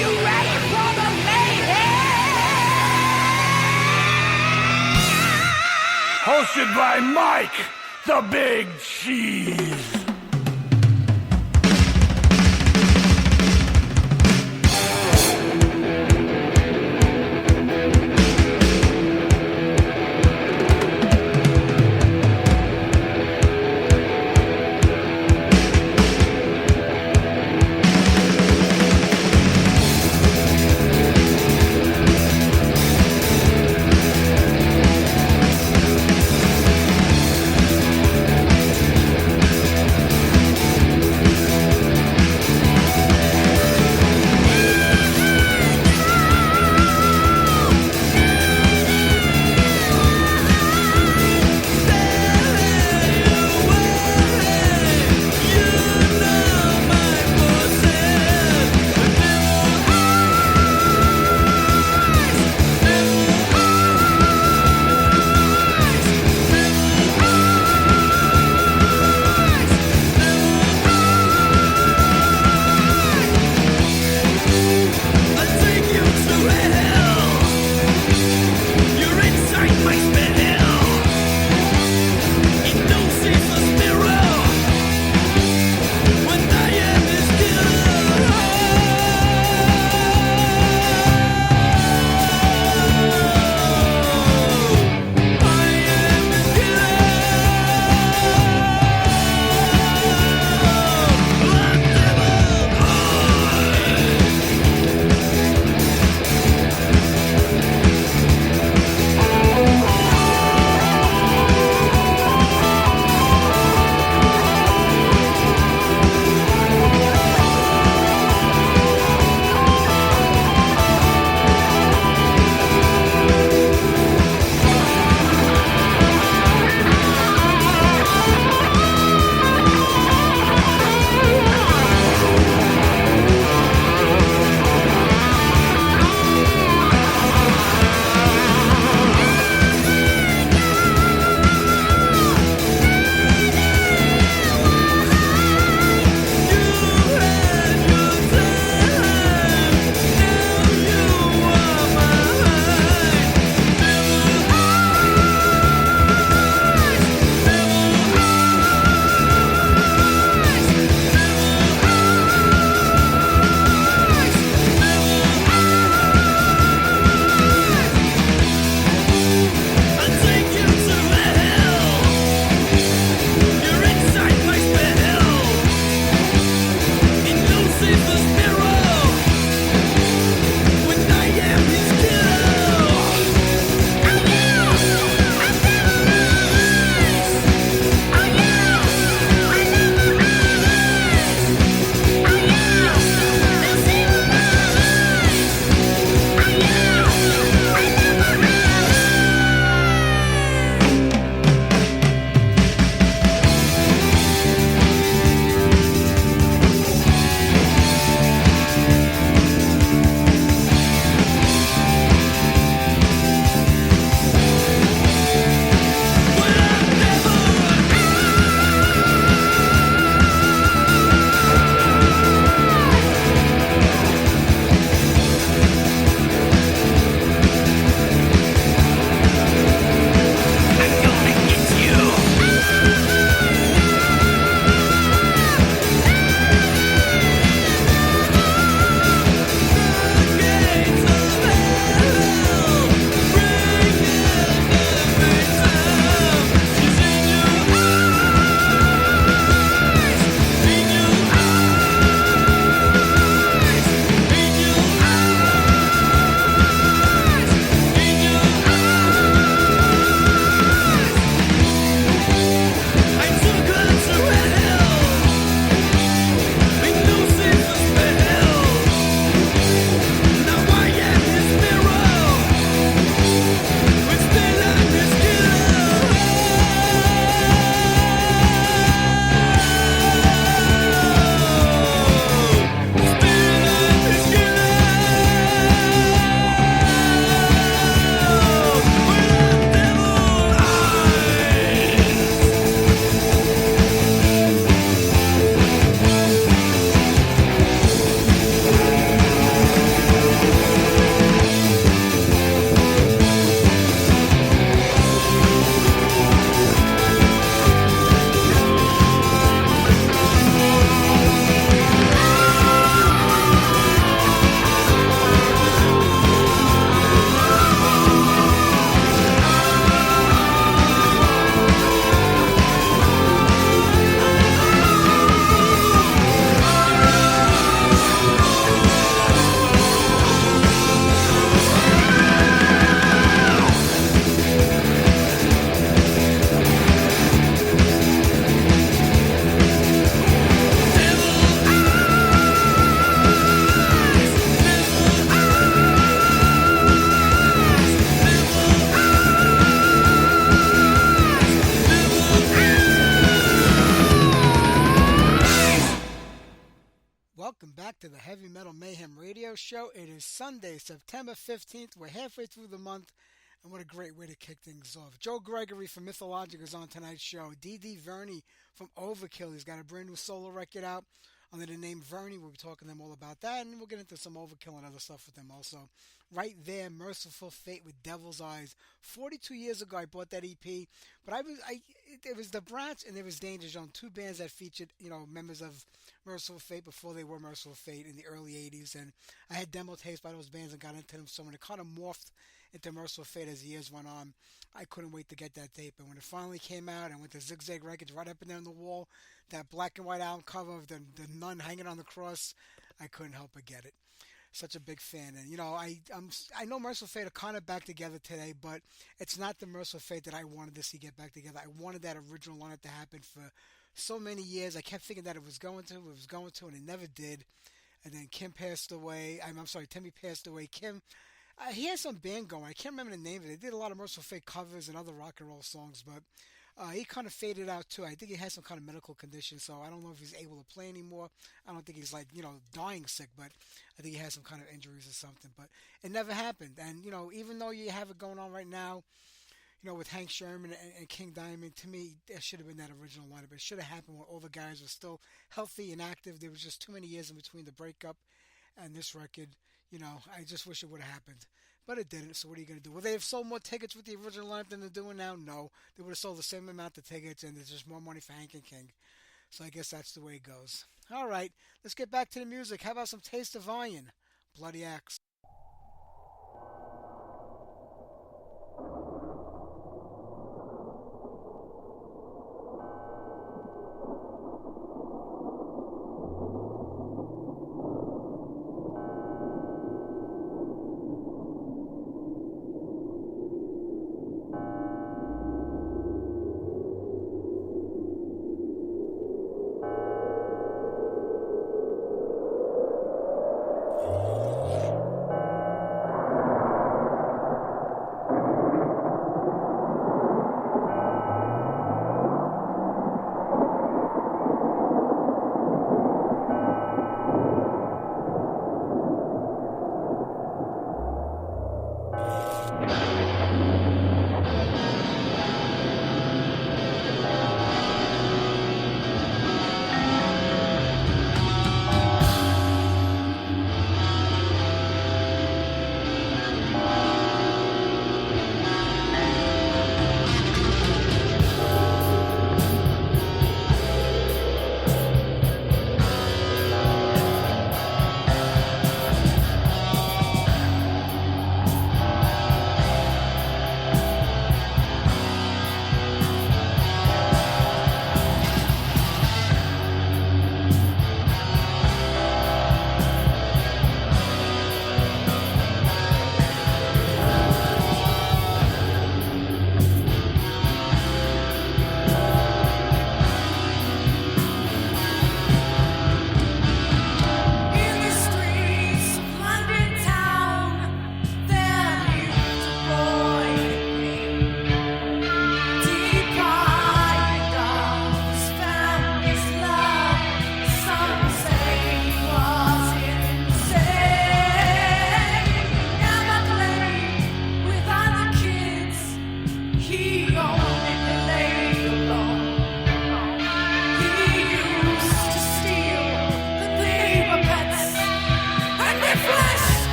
you ready for the mayhem? Hosted by Mike, the Big Cheese. Mayhem Radio Show. It is Sunday, September 15th. We're halfway through the month, and what a great way to kick things off. Joe Gregory from Mythologik is on tonight's show. Verni from Overkill. He's got a brand new solo record out under the name Verni. We'll be talking to them all about that, and we'll get into some Overkill and other stuff with them also. Right there, Merciful Fate with Devil's Eyes. 42 years ago, I bought that EP, but it was the Brats and there was Danger Zone, two bands that featured, members of Merciful Fate before they were Merciful Fate in the early 80s, and I had demo tapes by those bands and got into them, so when it kind of morphed into Merciful Fate as the years went on, I couldn't wait to get that tape, and when it finally came out, and with the Zigzag Records right up and down the wall, that black and white album cover of the nun hanging on the cross, I couldn't help but get it. Such a big fan, and I know Merciful Fate are kind of back together today, but it's not the Merciful Fate that I wanted to see get back together. I wanted that original lineup to happen for so many years. I kept thinking that it was going to, and it never did. And then Kim passed away. I'm sorry, Timmy passed away. Kim, he had some band going. I can't remember the name of it. They did a lot of Merciful Fate covers and other rock and roll songs, but he kind of faded out too. I think he has some kind of medical condition, so I don't know if he's able to play anymore. I don't think he's dying sick, but I think he has some kind of injuries or something. But it never happened. And even though you have it going on right now, with Hank Sherman and King Diamond, to me, there should have been that original lineup. It should have happened when all the guys were still healthy and active. There was just too many years in between the breakup and this record. I just wish it would have happened. But it didn't, so what are you going to do? Will they have sold more tickets with the original lineup than they're doing now? No. They would have sold the same amount of tickets, and there's just more money for Hank and King. So I guess that's the way it goes. All right, let's get back to the music. How about some Taste of Iron? Bloody Axe.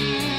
Yeah.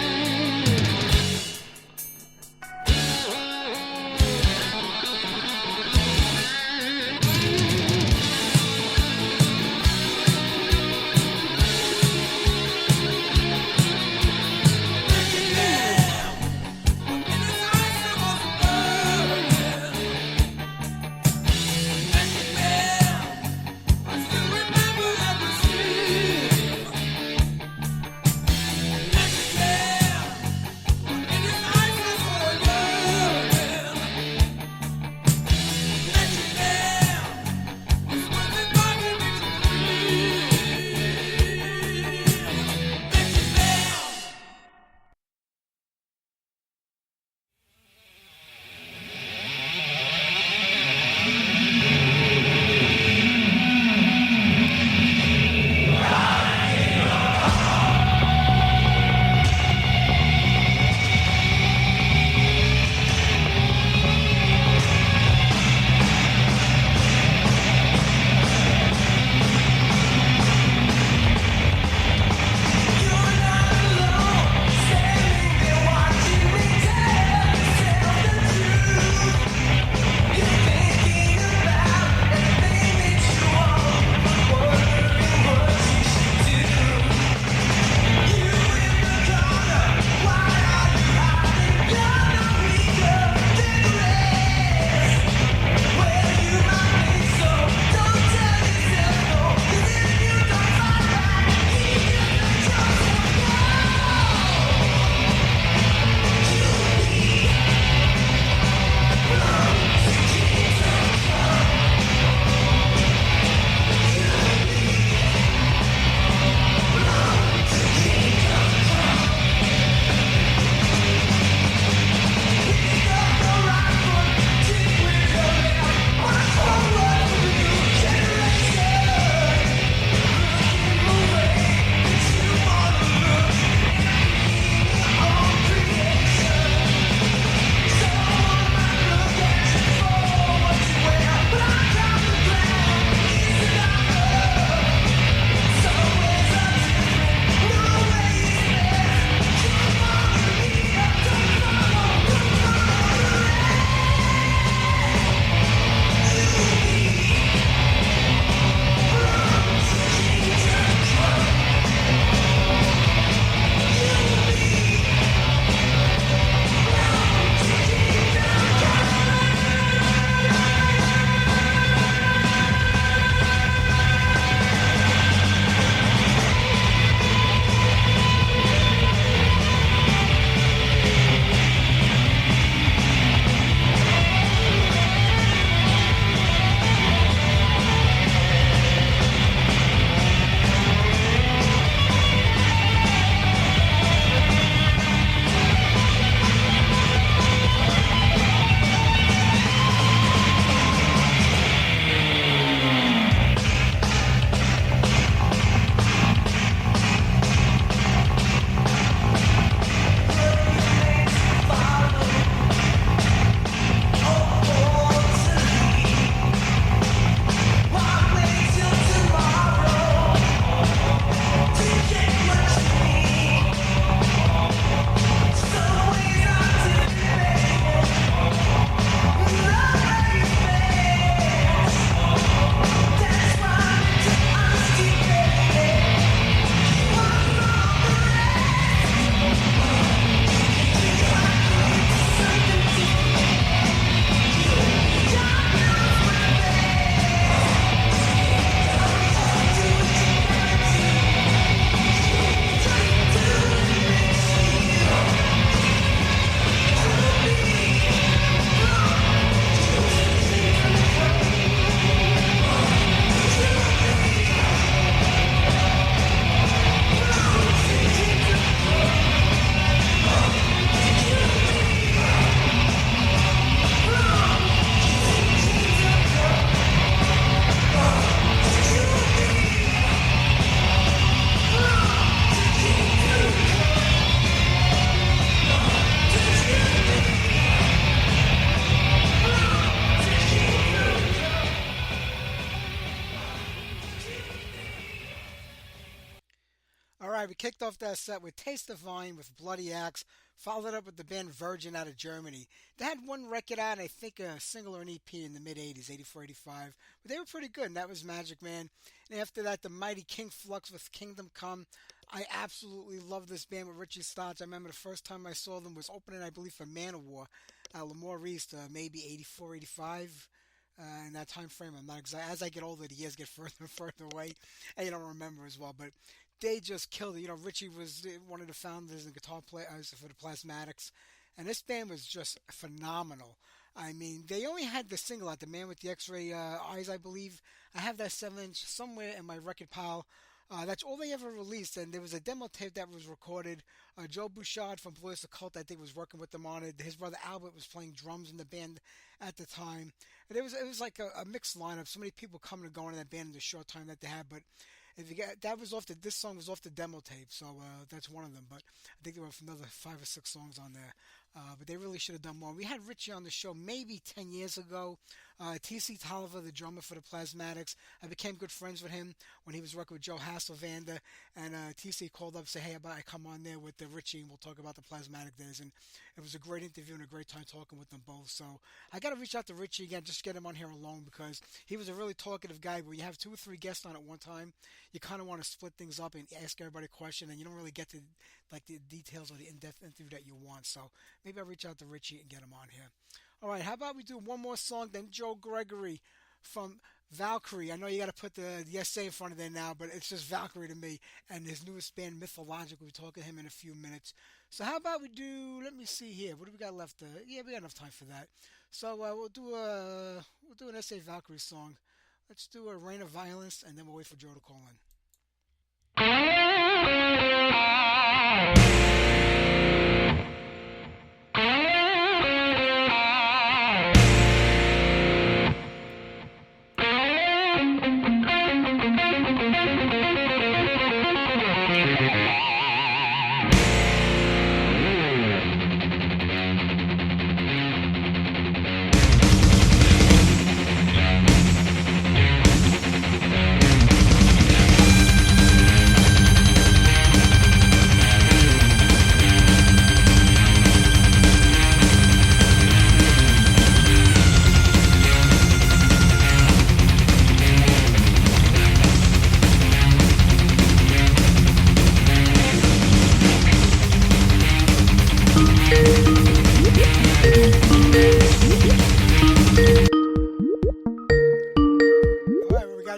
kicked off that set with Taste the Vine with Bloody Axe, followed up with the band Virgin out of Germany. They had one record out, I think a single or an EP in the mid-'80s, 84, 85. But they were pretty good, and that was Magic Man. And after that, the Mighty King Flux with Kingdom Come. I absolutely love this band with Richie Stotts. I remember the first time I saw them was opening, I believe, for Manowar at Lemoore East, maybe 84, 85. In that time frame, I'm not exact. As I get older, the years get further and further away, and you don't remember as well. But they just killed it. Richie was one of the founders and guitar players for the Plasmatics, and this band was just phenomenal. I mean, they only had the single out, "The Man with the X-Ray Eyes," I believe. I have that 7-inch somewhere in my record pile. That's all they ever released, and there was a demo tape that was recorded. Joe Bouchard from Blue Oyster Cult, I think, was working with them on it. His brother Albert was playing drums in the band at the time. And it was like a mixed lineup. So many people coming and going in that band in the short time that they had. But if you get that was this song was off the demo tape, so that's one of them. But I think there were another 5 or 6 songs on there. But they really should have done more. We had Richie on the show maybe 10 years ago. T.C. Tolliver, the drummer for the Plasmatics. I became good friends with him when he was working with Joe Hasselvander. And T.C. called up and said, "Hey, how about I come on there with Richie and we'll talk about the Plasmatic days." And it was a great interview and a great time talking with them both. So I got to reach out to Richie again, just get him on here alone, because he was a really talkative guy. When you have 2 or 3 guests on at one time, you kind of want to split things up and ask everybody a question, and you don't really get to like the details or the in-depth interview that you want. So maybe I'll reach out to Richie and get him on here. All right, how about we do one more song, then Joe Gregory from Valkyrie. I know you got to put the SA in front of there now, but it's just Valkyrie to me, and his newest band, Mythologik. We'll talk to him in a few minutes. So how about we do, let me see here, what do we got left? Yeah, we got enough time for that. So we'll do an SA Valkyrie song. Let's do a Reign of Violence, and then we'll wait for Joe to call in.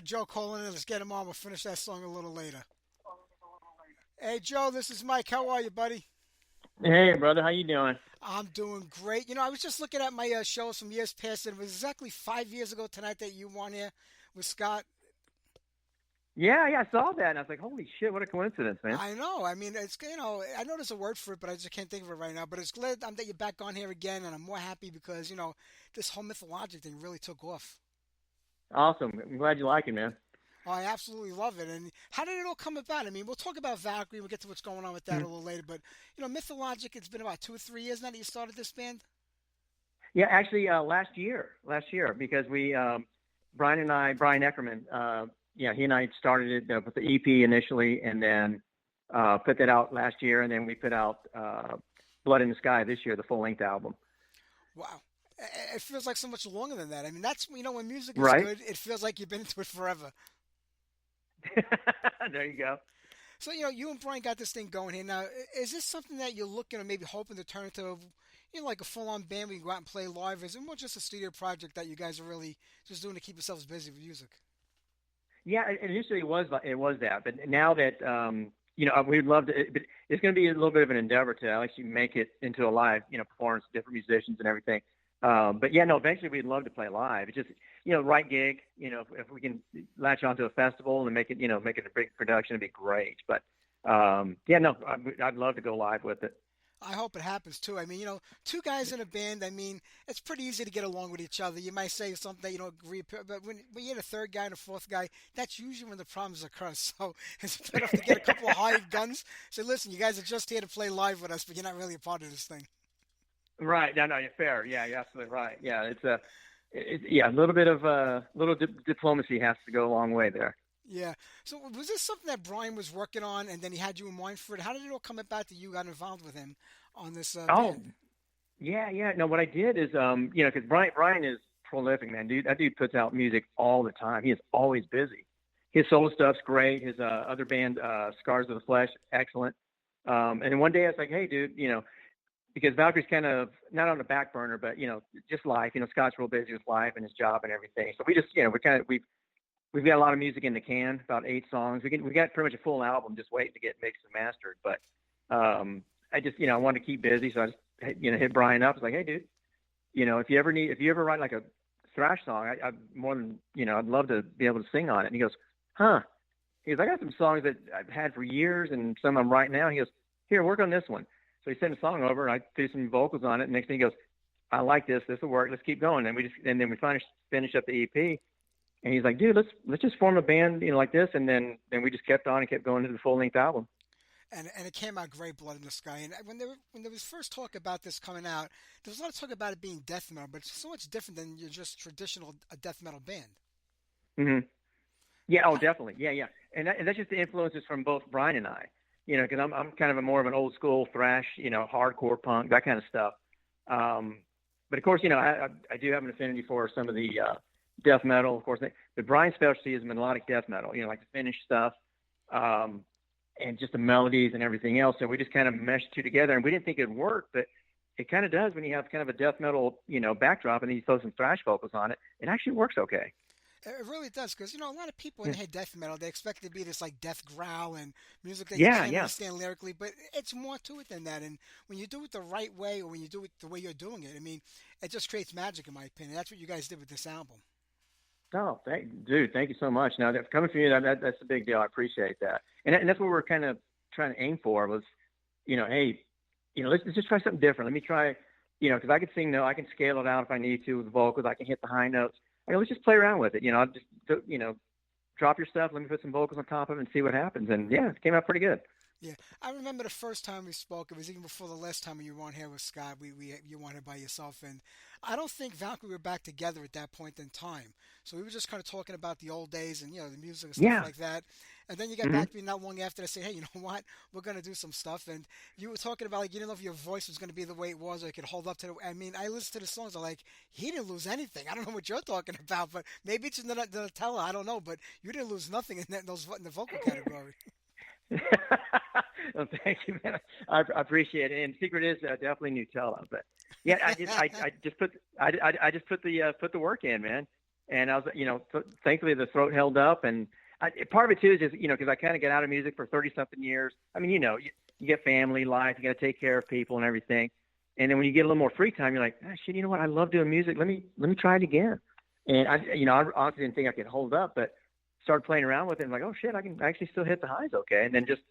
Joe calling in. Let's get him on. We'll finish that song a little later. Hey, Joe, this is Mike. How are you, buddy? Hey, brother. How you doing? I'm doing great. I was just looking at my shows from years past, and it was exactly 5 years ago tonight that you won here with Scott. Yeah, I saw that, and I was like, holy shit, what a coincidence, man. I know. I mean, it's, I know there's a word for it, but I just can't think of it right now. But it's glad that you're back on here again, and I'm more happy because, this whole Mythologik thing really took off. Awesome. I'm glad you like it, man. Oh, I absolutely love it. And how did it all come about? I mean, we'll talk about Valkyrie. We'll get to what's going on with that a little later. But, Mythologik, it's been about 2 or 3 years now that you started this band? Yeah, actually, last year, because we, Brian Eckerman, he and I started it with the EP initially, and then put that out last year, and then we put out Blood in the Sky this year, the full-length album. Wow. It feels like so much longer than that. I mean, that's, when music is right? good, it feels like you've been into it forever. There you go. So, you and Brian got this thing going here. Now, is this something that you're looking or maybe hoping to turn into, like a full-on band where you go out and play live? Is it more just a studio project that you guys are really just doing to keep yourselves busy with music? Yeah, initially it was that. But now that, we'd love to, but it's going to be a little bit of an endeavor to actually make it into a live, performance with different musicians and everything. But yeah, no, eventually we'd love to play live. It's just, right gig, if we can latch onto a festival and make it a big production, it'd be great. But, I'd love to go live with it. I hope it happens too. I mean, 2 guys in a band, I mean, it's pretty easy to get along with each other. You might say something that you don't agree, but when you get a 3rd guy and a 4th guy, that's usually when the problems occur. So it's better to get a couple of hired guns. Say, listen, you guys are just here to play live with us, but you're not really a part of this thing. Right. No, you're fair. Yeah, you're absolutely right. Yeah, it's a little bit of diplomacy has to go a long way there. Yeah. So was this something that Brian was working on, and then he had you in mind for it? How did it all come about that you got involved with him on this Oh, band? yeah. No, what I did is, because Brian is prolific, man. Dude, that dude puts out music all the time. He is always busy. His solo stuff's great. His other band, Scars of the Flesh, excellent. And then one day I was like, hey, dude, because Valkyrie's kind of not on the back burner, but just life. Scott's real busy with life and his job and everything. So we just, we've got a lot of music in the can, about 8 songs. We got pretty much a full album just waiting to get mixed and mastered. But I just, I wanted to keep busy, so I just, hit Brian up. I was like, hey, dude, if you ever write like a thrash song, I more than, I'd love to be able to sing on it. And he goes, huh? He goes, I got some songs that I've had for years and some I'm writing now. He goes, here, work on this one. So he sent a song over, and I threw some vocals on it. And next thing he goes, I like this. This will work. Let's keep going. And then we finished up the EP. And he's like, dude, let's just form a band, like this. And then we just kept on and kept going to the full length album. And it came out great, Blood in the Sky. And when there was first talk about this coming out, there was a lot of talk about it being death metal, but it's so much different than your just traditional death metal band. Mm-hmm. Yeah. Oh, definitely. Yeah. And that's just the influences from both Brian and I. Because I'm kind of more of an old school thrash, hardcore punk, that kind of stuff. But of course, I do have an affinity for some of the death metal, of course. But Brian's specialty is melodic death metal, like the Finnish stuff, and just the melodies and everything else. So we just kind of meshed two together, and we didn't think it'd work, but it kind of does when you have kind of a death metal, backdrop, and then you throw some thrash vocals on it. It actually works okay. It really does, because a lot of people when Yeah. they hear death metal, they expect it to be this like death growl and music that you Yeah, can't yeah. understand lyrically, but it's more to it than that. And when you do it the right way, or when you do it the way you're doing it, I mean, it just creates magic, in my opinion. That's what you guys did with this album. Oh, dude, thank you so much. Now, coming from you, that's a big deal. I appreciate that. And that's what we're kind of trying to aim for was, hey, let's just try something different. Let me try, because I can sing, I can scale it out if I need to with the vocals. I can hit the high notes. Let's just play around with it. I'll just, drop your stuff. Let me put some vocals on top of it and see what happens. And yeah, it came out pretty good. Yeah, I remember the first time we spoke. It was even before the last time you were on here with Scott. You were on here by yourself, and I don't think Valkyrie were back together at that point in time. So we were just kind of talking about the old days and the music and stuff Yeah. like that. And then you got back to me not long after to say, hey, you know what? We're gonna do some stuff. And you were talking about like you didn't know if your voice was gonna be the way it was or it could hold up to the. I mean, I listened to the songs. I'm like, he didn't lose anything. I don't know what you're talking about, but maybe it's in the teller. I don't know, but you didn't lose nothing in in the vocal category. Well, thank you, man. I appreciate it. And secret is definitely Nutella, but yeah, I just put the work in, man. And I was, thankfully the throat held up, and part of it too is just, because I kind of get out of music for 30 something years. I mean, you get family life, you got to take care of people and everything. And then when you get a little more free time, you're like, shit, you know what? I love doing music. Let me try it again. And I honestly didn't think I could hold up, but started playing around with it and like, oh shit, I can actually still hit the highs okay. And then just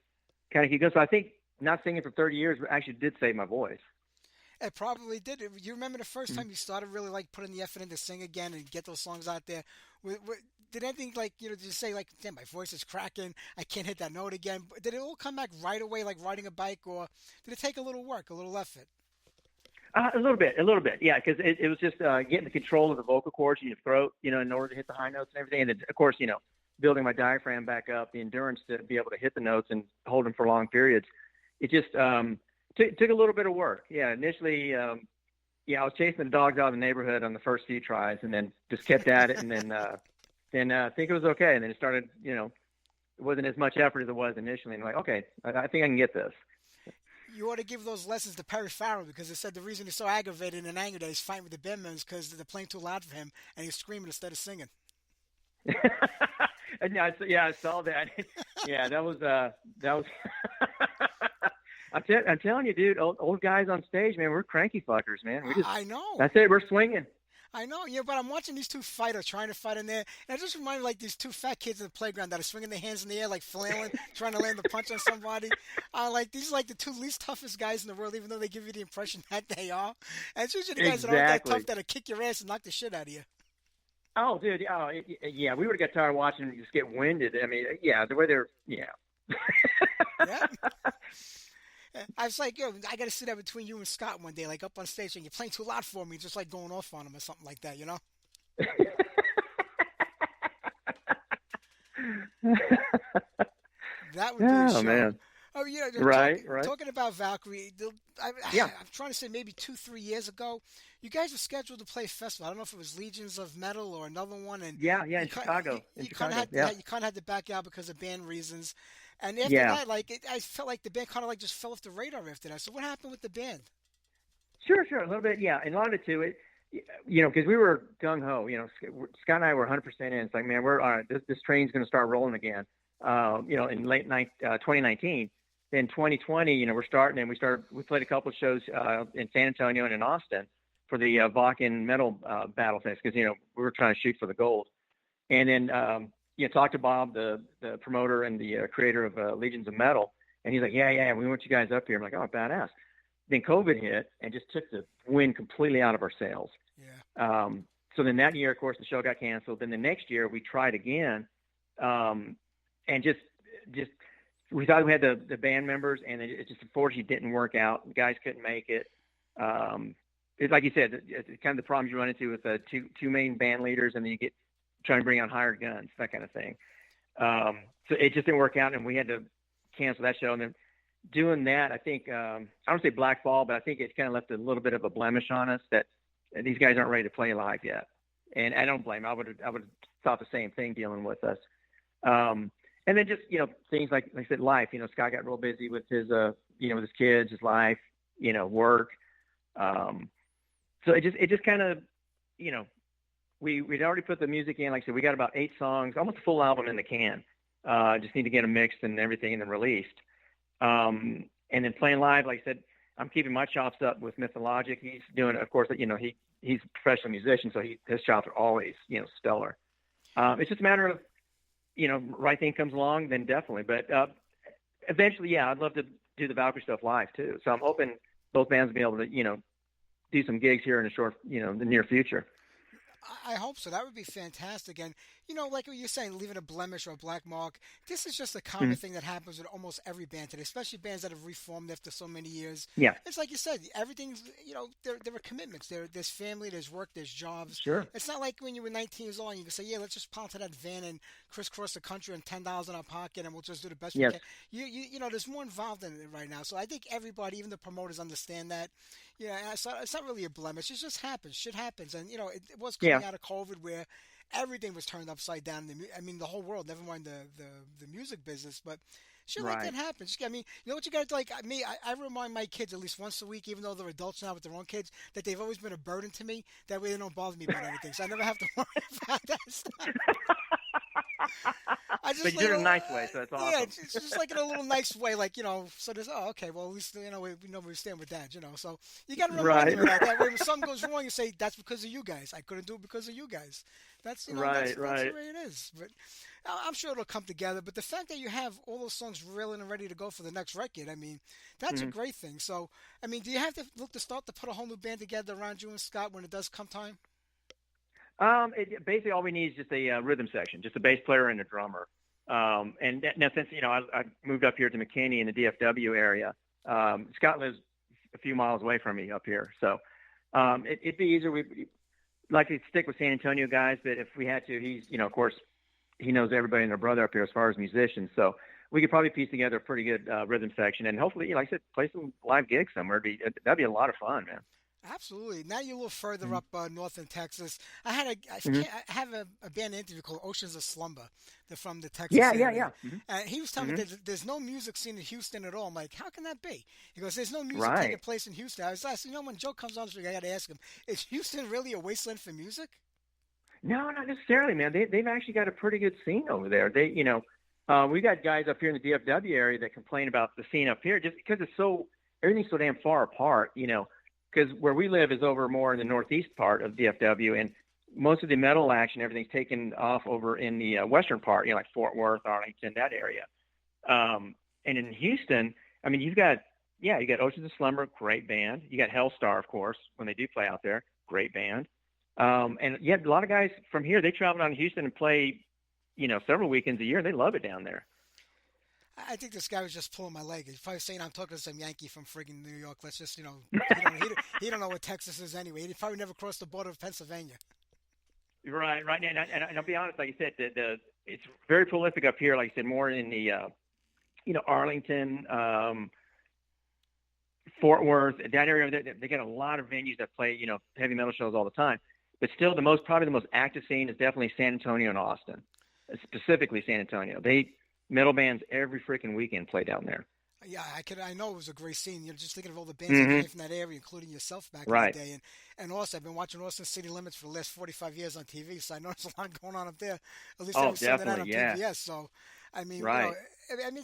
kind of keep going. So I think not singing for 30 years actually did save my voice. It probably did. You remember the first time you started really like putting the effort in to sing again and get those songs out there? Did anything like, did you say like, damn, my voice is cracking, I can't hit that note again? Did it all come back right away like riding a bike, or did it take a little work, a little effort? A little bit. Yeah. Cause it was just getting the control of the vocal cords in your throat, in order to hit the high notes and everything. And then, of course, building my diaphragm back up, the endurance to be able to hit the notes and hold them for long periods. It just took a little bit of work. Yeah, initially, I was chasing the dogs out of the neighborhood on the first few tries, and then just kept at it, and then I think it was okay. And then it started, it wasn't as much effort as it was initially. And I'm like, okay, I think I can get this. You ought to give those lessons to Perry Farrell, because they said the reason he's so aggravated and angry that he's fighting with the band members because they're playing too loud for him and he's screaming instead of singing. Yeah, I saw that. Yeah, that was. I'm telling you, dude. Old guys on stage, man. We're cranky fuckers, man. I know. That's it. We're swinging. I know, but I'm watching these two fighters trying to fight in there, and it just reminded me like these two fat kids in the playground that are swinging their hands in the air like flailing, trying to land the punch on somebody. Like these are like the two least toughest guys in the world, even though they give you the impression that they are. And it's usually the guys that aren't that tough that'll kick your ass and knock the shit out of you. Oh, dude. Oh, yeah. We would have got tired of watching them just get winded. I mean, yeah, the way they're, yeah. Yeah. I was like, I got to sit there between you and Scott one day, like up on stage, and you're playing too loud for me, just like going off on him or something like that, That would be a Oh show. man. Oh, Right, right. talking about Valkyrie, Yeah. I'm trying to say maybe 2, 3 years ago, you guys were scheduled to play a festival. I don't know if it was Legions of Metal or another one, and Yeah, yeah, you in kind Chicago. In you kind of Chicago. Yeah. you kind of had to back out because of band reasons. And after Yeah. that, I felt like the band kind of like just fell off the radar after that. So what happened with the band? Sure, sure. A little bit, yeah. And a lot of it too, because we were gung ho. Scott and I were 100% in. It's like, man, we're all right. This train's going to start rolling again. In 2019. Then 2020, we're starting, and we played a couple of shows in San Antonio and in Austin for the Vakken Metal Battle Fest because we were trying to shoot for the gold. And then talked to Bob, the promoter and the creator of Legions of Metal, and he's like, yeah, we want you guys up here. I'm like, oh, badass. Then COVID hit and just took the wind completely out of our sails. Yeah. So then that year, of course, the show got canceled. Then the next year we tried again, and just we thought we had the band members, and it just unfortunately didn't work out. The guys couldn't make it. It's like you said, it's kind of the problems you run into with two main band leaders, and then you get trying to bring on hired guns, that kind of thing. So it just didn't work out, and we had to cancel that show. And then doing that, I think I don't say blackball, but I think it kind of left a little bit of a blemish on us that these guys aren't ready to play live yet. And I don't blame them. I would have thought the same thing dealing with us. And then just things like I said, life. Scott got real busy with his with his kids, his life, work. So it just kind of we'd already put the music in. Like I said, we got about 8 songs, almost a full album in the can. Just need to get them mixed and everything, and then released. And then playing live, like I said, I'm keeping my chops up with Mythologik. He's doing, of course, he's a professional musician, so his chops are always stellar. It's just a matter of right thing comes along, then definitely. But eventually, yeah, I'd love to do the Valkyrie stuff live too. So I'm hoping both bands will be able to do some gigs here in the near future. I hope so. That would be fantastic. And, like what you're saying, leaving a blemish or a black mark, this is just a common thing that happens with almost every band today, especially bands that have reformed after so many years. Yeah. It's like you said, everything's, there are commitments. There's family, there's work, there's jobs. Sure. It's not like when you were 19 years old and you can say, yeah, let's just pile to that van and crisscross the country and $10 in our pocket and we'll just do the best we can. There's more involved in it right now. So I think everybody, even the promoters, understand that. Yeah, it's not really a blemish. It just happens. Shit happens. And, it was coming out of COVID where everything was turned upside down. The whole world, never mind the music business. But shit like that happens. I mean, you know what you got to do? Like me, I remind my kids at least once a week, even though they're adults now with their own kids, that they've always been a burden to me. That way they don't bother me about anything. So I never have to worry about that stuff. But you do it in a nice way, so it's awesome. Yeah, it's just like in a little nice way, like, so there's, okay, well, at least, we know where we stand with that, So you got to remind them of that. That way, when something goes wrong, you say, that's because of you guys. I couldn't do it because of you guys. That's, that's the way it is. But I'm sure it'll come together. But the fact that you have all those songs reeling and ready to go for the next record, that's a great thing. So, do you have to look to start to put a whole new band together around you and Scott when it does come time? Basically all we need is just a rhythm section, just a bass player and a drummer. And now since, I moved up here to McKinney in the DFW area, Scott lives a few miles away from me up here. So, it'd be easier. We'd like to stick with San Antonio guys, but if we had to, he's, of course, he knows everybody and their brother up here as far as musicians. So we could probably piece together a pretty good rhythm section and hopefully, like I said, play some live gigs somewhere. That'd be a lot of fun, man. Absolutely. Now you're a little further up north in Texas. I have a band interview called Oceans of Slumber. They're from the Texas area. And he was telling me that there's no music scene in Houston at all. I'm like, how can that be? He goes, there's no music taking place in Houston. I said, when Joe comes on, I got to ask him, is Houston really a wasteland for music? No, not necessarily, man. They've actually got a pretty good scene over there. We got guys up here in the DFW area that complain about the scene up here just because everything's so damn far apart, because where we live is over more in the northeast part of DFW, and most of the metal action, everything's taken off over in the western part, like Fort Worth, Arlington, that area. And in Houston, you got Oceans of Slumber, great band. You got Hellstar, of course, when they do play out there, great band. And a lot of guys from here, they travel down to Houston and play, several weekends a year. They love it down there. I think this guy was just pulling my leg. He's probably saying I'm talking to some Yankee from friggin' New York. Let's just, he don't know what Texas is anyway. He probably never crossed the border of Pennsylvania. Right. And I'll be honest, like you said, it's very prolific up here. Like I said, more in the Arlington, Fort Worth, that area. They get a lot of venues that play heavy metal shows all the time. But still, probably the most active scene is definitely San Antonio and Austin, specifically San Antonio. Metal bands every freaking weekend play down there. Yeah, I know it was a great scene. You're just thinking of all the bands that came from that area, including yourself back in the day. And also, I've been watching Austin City Limits for the last 45 years on TV, so I know there's a lot going on up there. At least every Sunday night on PBS. So, I mean,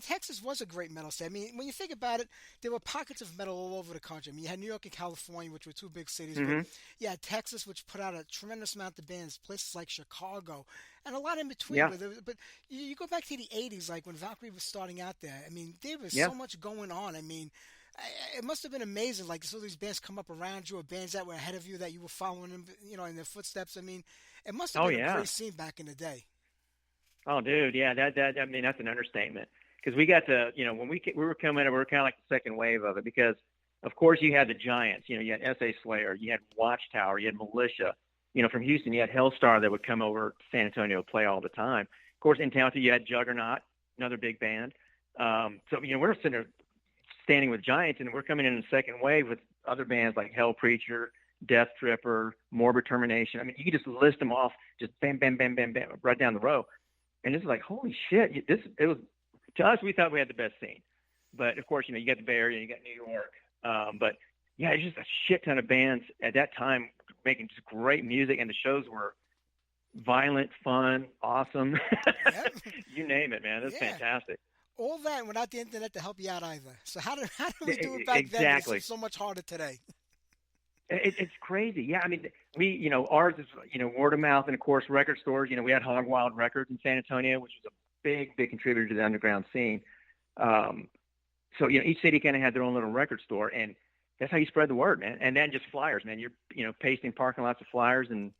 Texas was a great metal state. I mean, when you think about it, there were pockets of metal all over the country. I mean, you had New York and California, which were two big cities. But you had Texas, which put out a tremendous amount of bands, places like Chicago, and a lot in between. Yeah. But you go back to the 80s, like when Valkyrie was starting out there. I mean, there was so much going on. I mean, it must have been amazing, like, so these bands come up around you, or bands that were ahead of you that you were following them, in their footsteps. I mean, it must have been a great scene back in the day. Oh, dude, yeah, that's an understatement. Because we got to, when we were coming, we were kind of like the second wave of it. Because, of course, you had the giants. You had S.A. Slayer, you had Watchtower, you had Militia. From Houston, you had Hellstar that would come over to San Antonio to play all the time. Of course, in town, you had Juggernaut, another big band. So, we're sitting there standing with giants, and we're coming in the second wave with other bands like Hell Preacher, Death Tripper, Morbid Termination. I mean, you could just list them off, just bam, bam, bam, bam, bam, right down the row. And it's like, holy shit! It was, to us, we thought we had the best scene, but of course, you got the Bay Area, you got New York, but yeah, it's just a shit ton of bands at that time making just great music, and the shows were violent, fun, awesome. You name it, man. It's fantastic. All that without the internet to help you out either. So how do we do it back exactly. then? It's so much harder today. It's crazy. Yeah, I mean, we, ours is, word of mouth, and of course, record stores. We had Hog Wild Records in San Antonio, which was a big, big contributor to the underground scene. So, each city kind of had their own little record store, and that's how you spread the word, man. And then just flyers, man. You're, pasting parking lots of flyers and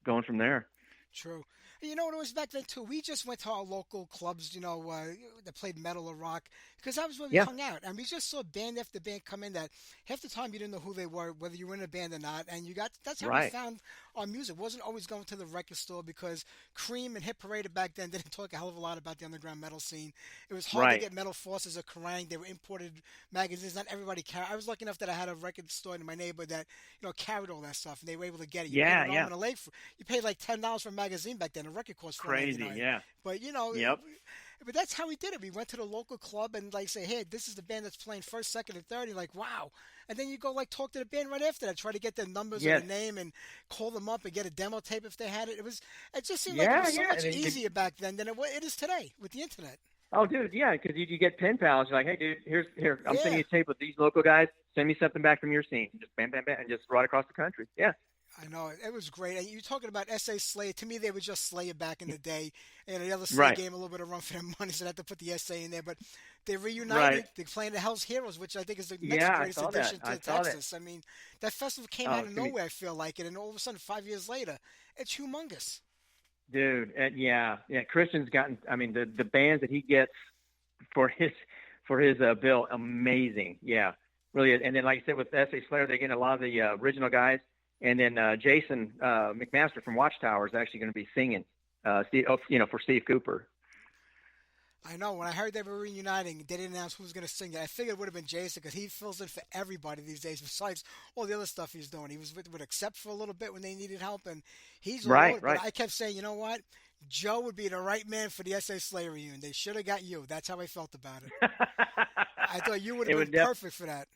going from there. True. You know what it was back then too? We just went to our local clubs, that played metal or rock, because that was where we hung out, and we just saw band after band come in that half the time you didn't know who they were, whether you were in a band or not, and that's how we found our music. It wasn't always going to the record store, because Cream and Hit Parade back then didn't talk a hell of a lot about the underground metal scene. It was hard to get Metal Forces or Kerrang. They were imported magazines. Not everybody carried. I was lucky enough that I had a record store in my neighborhood that carried all that stuff, and they were able to get it. You paid like $10 for a magazine back then. A record cost crazy, yeah. But but that's how we did it. We went to the local club and say, hey, this is the band that's playing first, second, and third. And you're like, wow. And then you go talk to the band right after that, try to get their numbers or their name and call them up and get a demo tape if they had it. It just seemed like it was so much easier back then than it is today with the internet. Oh, dude, yeah, because you get pen pals. You're like, hey, dude, here, I'm sending you a tape with these local guys. Send me something back from your scene. Just bam, bam, bam, and just right across the country. Yeah. I know. It was great. And you're talking about S.A. Slayer. To me, they were just Slayer back in the day. And the other Slayer gave a little bit of run for their money, so they had to put the S.A. in there. But they reunited. They're playing the Hell's Heroes, which I think is the next greatest addition to Texas. I mean, that festival came out of nowhere, I feel like it. And all of a sudden, 5 years later, it's humongous. Dude, yeah. Christian's gotten, I mean, the bands that he gets for his bill, amazing. Yeah, really. And then, like I said, with S.A. Slayer, they get a lot of the original guys. And then Jason McMaster from Watchtower is actually going to be singing, for Steve Cooper. I know. When I heard they were reuniting, they didn't announce who was going to sing it. I figured it would have been Jason, because he fills in for everybody these days, besides all the other stuff he's doing. He was with Accept for a little bit when they needed help, and he's right. But I kept saying, you know what? Joe would be the right man for the S.A. Slayer reunion. They should have got you. That's how I felt about it. I thought you would have been perfect for that.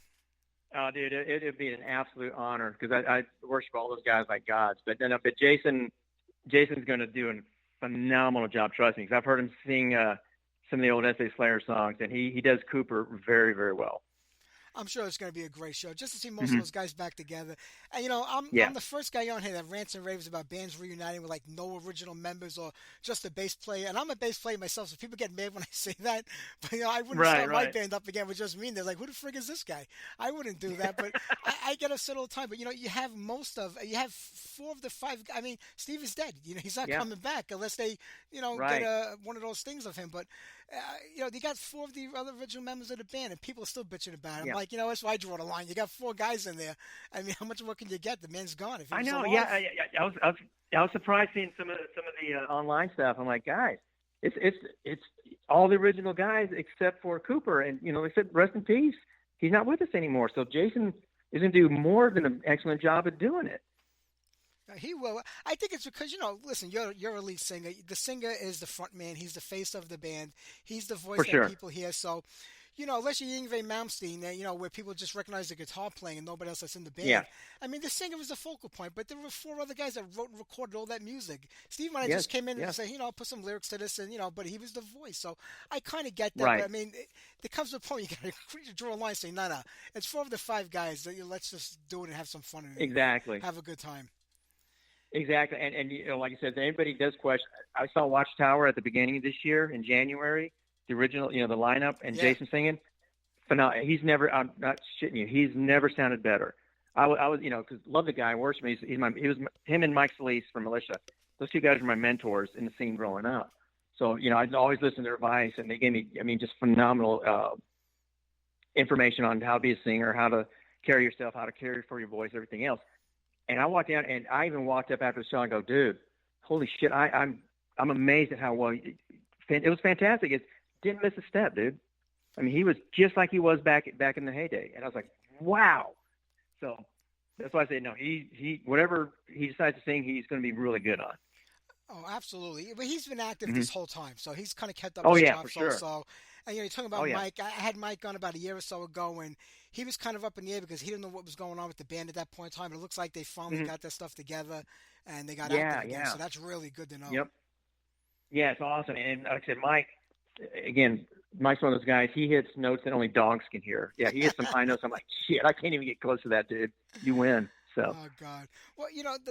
Oh, dude, it'd be an absolute honor, because I worship all those guys like gods. But Jason's going to do a phenomenal job. Trust me, because I've heard him sing some of the old S.A. Slayer songs, and he does Cooper very, very well. I'm sure it's going to be a great show, just to see most of those guys back together. And, I'm the first guy on here that rants and raves about bands reuniting with, no original members or just a bass player. And I'm a bass player myself, so people get mad when I say that. But, I wouldn't start my band up again with just me. They're like, who the frig is this guy? I wouldn't do that. But I get upset all the time. But, you have four of the five. I mean, Steve is dead. He's not coming back unless they, get one of those things of him. But, they got four of the other original members of the band, and people are still bitching about it. I'm like, that's why I draw the line. You got four guys in there. I mean, how much more can you get? The man's gone. If he was alive. I was surprised seeing some of the online stuff. I'm like, guys, it's all the original guys except for Cooper, and they said rest in peace. He's not with us anymore. So Jason is going to do more than an excellent job at doing it. He will. I think it's because listen, you're a lead singer. The singer is the front man. He's the face of the band. He's the voice For that sure. people hear. So, unless you're Yngwie Malmsteen, where people just recognize the guitar playing and nobody else that's in the band. Yeah. I mean, the singer was the focal point, but there were 4 other guys that wrote and recorded all that music. Steve and I just came in and said, put some lyrics to this, and but he was the voice. So I kind of get that. Right. But I mean, there comes a point you got to draw a line, saying, no, it's 4 of the 5 guys. Let's just do it and have some fun and Exactly. have a good time. Exactly, and like I said, if anybody does question, I saw Watchtower at the beginning of this year in January, the original, the lineup, and Jason singing. Phenomenal. He's never. I'm not shitting you. He's never sounded better. I was, because love the guy, worship him. Him and Mike Solis from Militia. Those 2 guys were my mentors in the scene growing up. So I'd always listen to their advice, and they gave me, just phenomenal information on how to be a singer, how to carry yourself, how to carry for your voice, everything else. And I walked down, and I even walked up after the show and go, dude, holy shit! I'm amazed at how well it was fantastic. It didn't miss a step, dude. I mean, he was just like he was back in the heyday, and I was like, wow. So that's why I say no. He whatever he decides to sing, he's going to be really good on. Oh, absolutely. But he's been active this whole time, so he's kind of kept up Oh his yeah, job. for sure. So, and you're talking about Mike. I had Mike on about a year or so ago, and he was kind of up in the air because he didn't know what was going on with the band at that point in time. But it looks like they finally got their stuff together, and they got active again. So that's really good to know. Yep. Yeah, it's awesome. And like I said, Mike's one of those guys. He hits notes that only dogs can hear. Yeah, he hits some high notes. I'm like, shit, I can't even get close to that, dude. You win. So. Oh God! Well,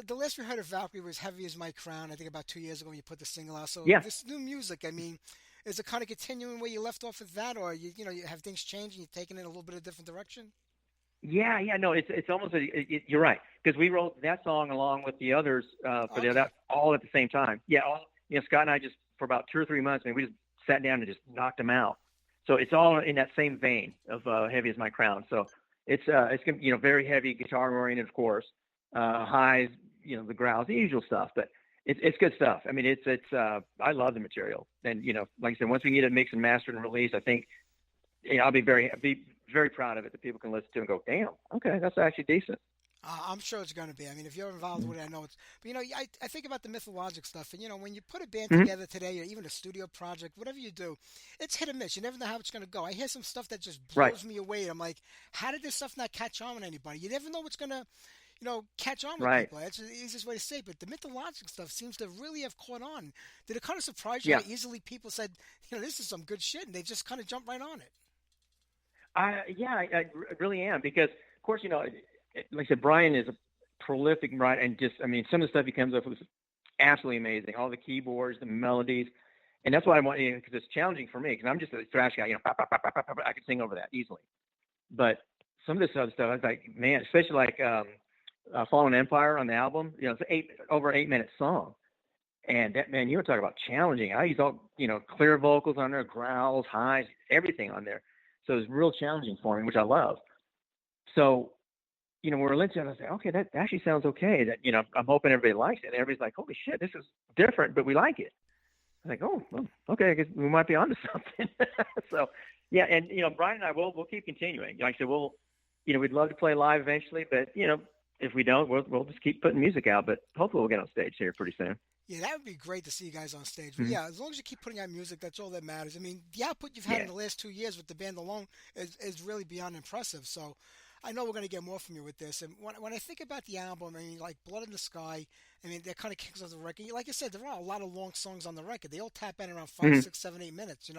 the last we heard of Valkyrie was "Heavy As My Crown." I think about 2 years ago when you put the single out. So this new music, I mean, is it kind of continuing where you left off with that, or you have things changed and you're taking it in a little bit of a different direction? Yeah, no, it's almost you're right, because we wrote that song along with the others that all at the same time. Yeah, Scott and I just for about 2 or 3 months, we just sat down and just knocked them out. So it's all in that same vein of "Heavy As My Crown." So it's gonna very heavy guitar oriented, of course, highs, the growls, the usual stuff, but it's good stuff. I mean, it's I love the material, and like I said, once we get it mixed and mastered and released, I think I'll be very proud of it that people can listen to and go, damn, okay, that's actually decent. I'm sure it's going to be. I mean, if you're involved with it, I know it's. But I think about the Mythologik stuff, and when you put a band together today, or even a studio project, whatever you do, it's hit or miss. You never know how it's going to go. I hear some stuff that just blows me away. I'm like, how did this stuff not catch on with anybody? You never know what's going to, catch on with people. That's the easiest way to say it. But the Mythologik stuff seems to really have caught on. Did it kind of surprise you how easily people said, this is some good shit, and they just kind of jumped right on it? I really am, because of course like I said, Brian is a prolific writer, and some of the stuff he comes up with is absolutely amazing. All the keyboards, the melodies, and that's why I want, because it's challenging for me, because I'm just a thrash guy. I could sing over that easily. But some of this other stuff, I was like, man, especially like Fallen Empire on the album. It's over 8 minute song, and that, man, you were talking about challenging. I use all clear vocals on there, growls, highs, everything on there. So it's real challenging for me, which I love. So. We're listening, and I say, okay, that actually sounds okay. That, I'm hoping everybody likes it. And everybody's like, holy shit, this is different, but we like it. I'm like, oh, well, okay, I guess we might be onto something. So, yeah, and, Brian and I, we'll keep continuing. Like I said, we'd love to play live eventually, but, if we don't, we'll just keep putting music out. But hopefully we'll get on stage here pretty soon. Yeah, that would be great to see you guys on stage. But yeah, as long as you keep putting out music, that's all that matters. I mean, the output you've had in the last 2 years with the band alone is really beyond impressive. So I know we're going to get more from you with this. And when I think about the album, I mean, like Blood in the Sky, I mean, that kind of kicks off the record. Like I said, there are a lot of long songs on the record. They all tap in around 5, 6, 7, 8 minutes, And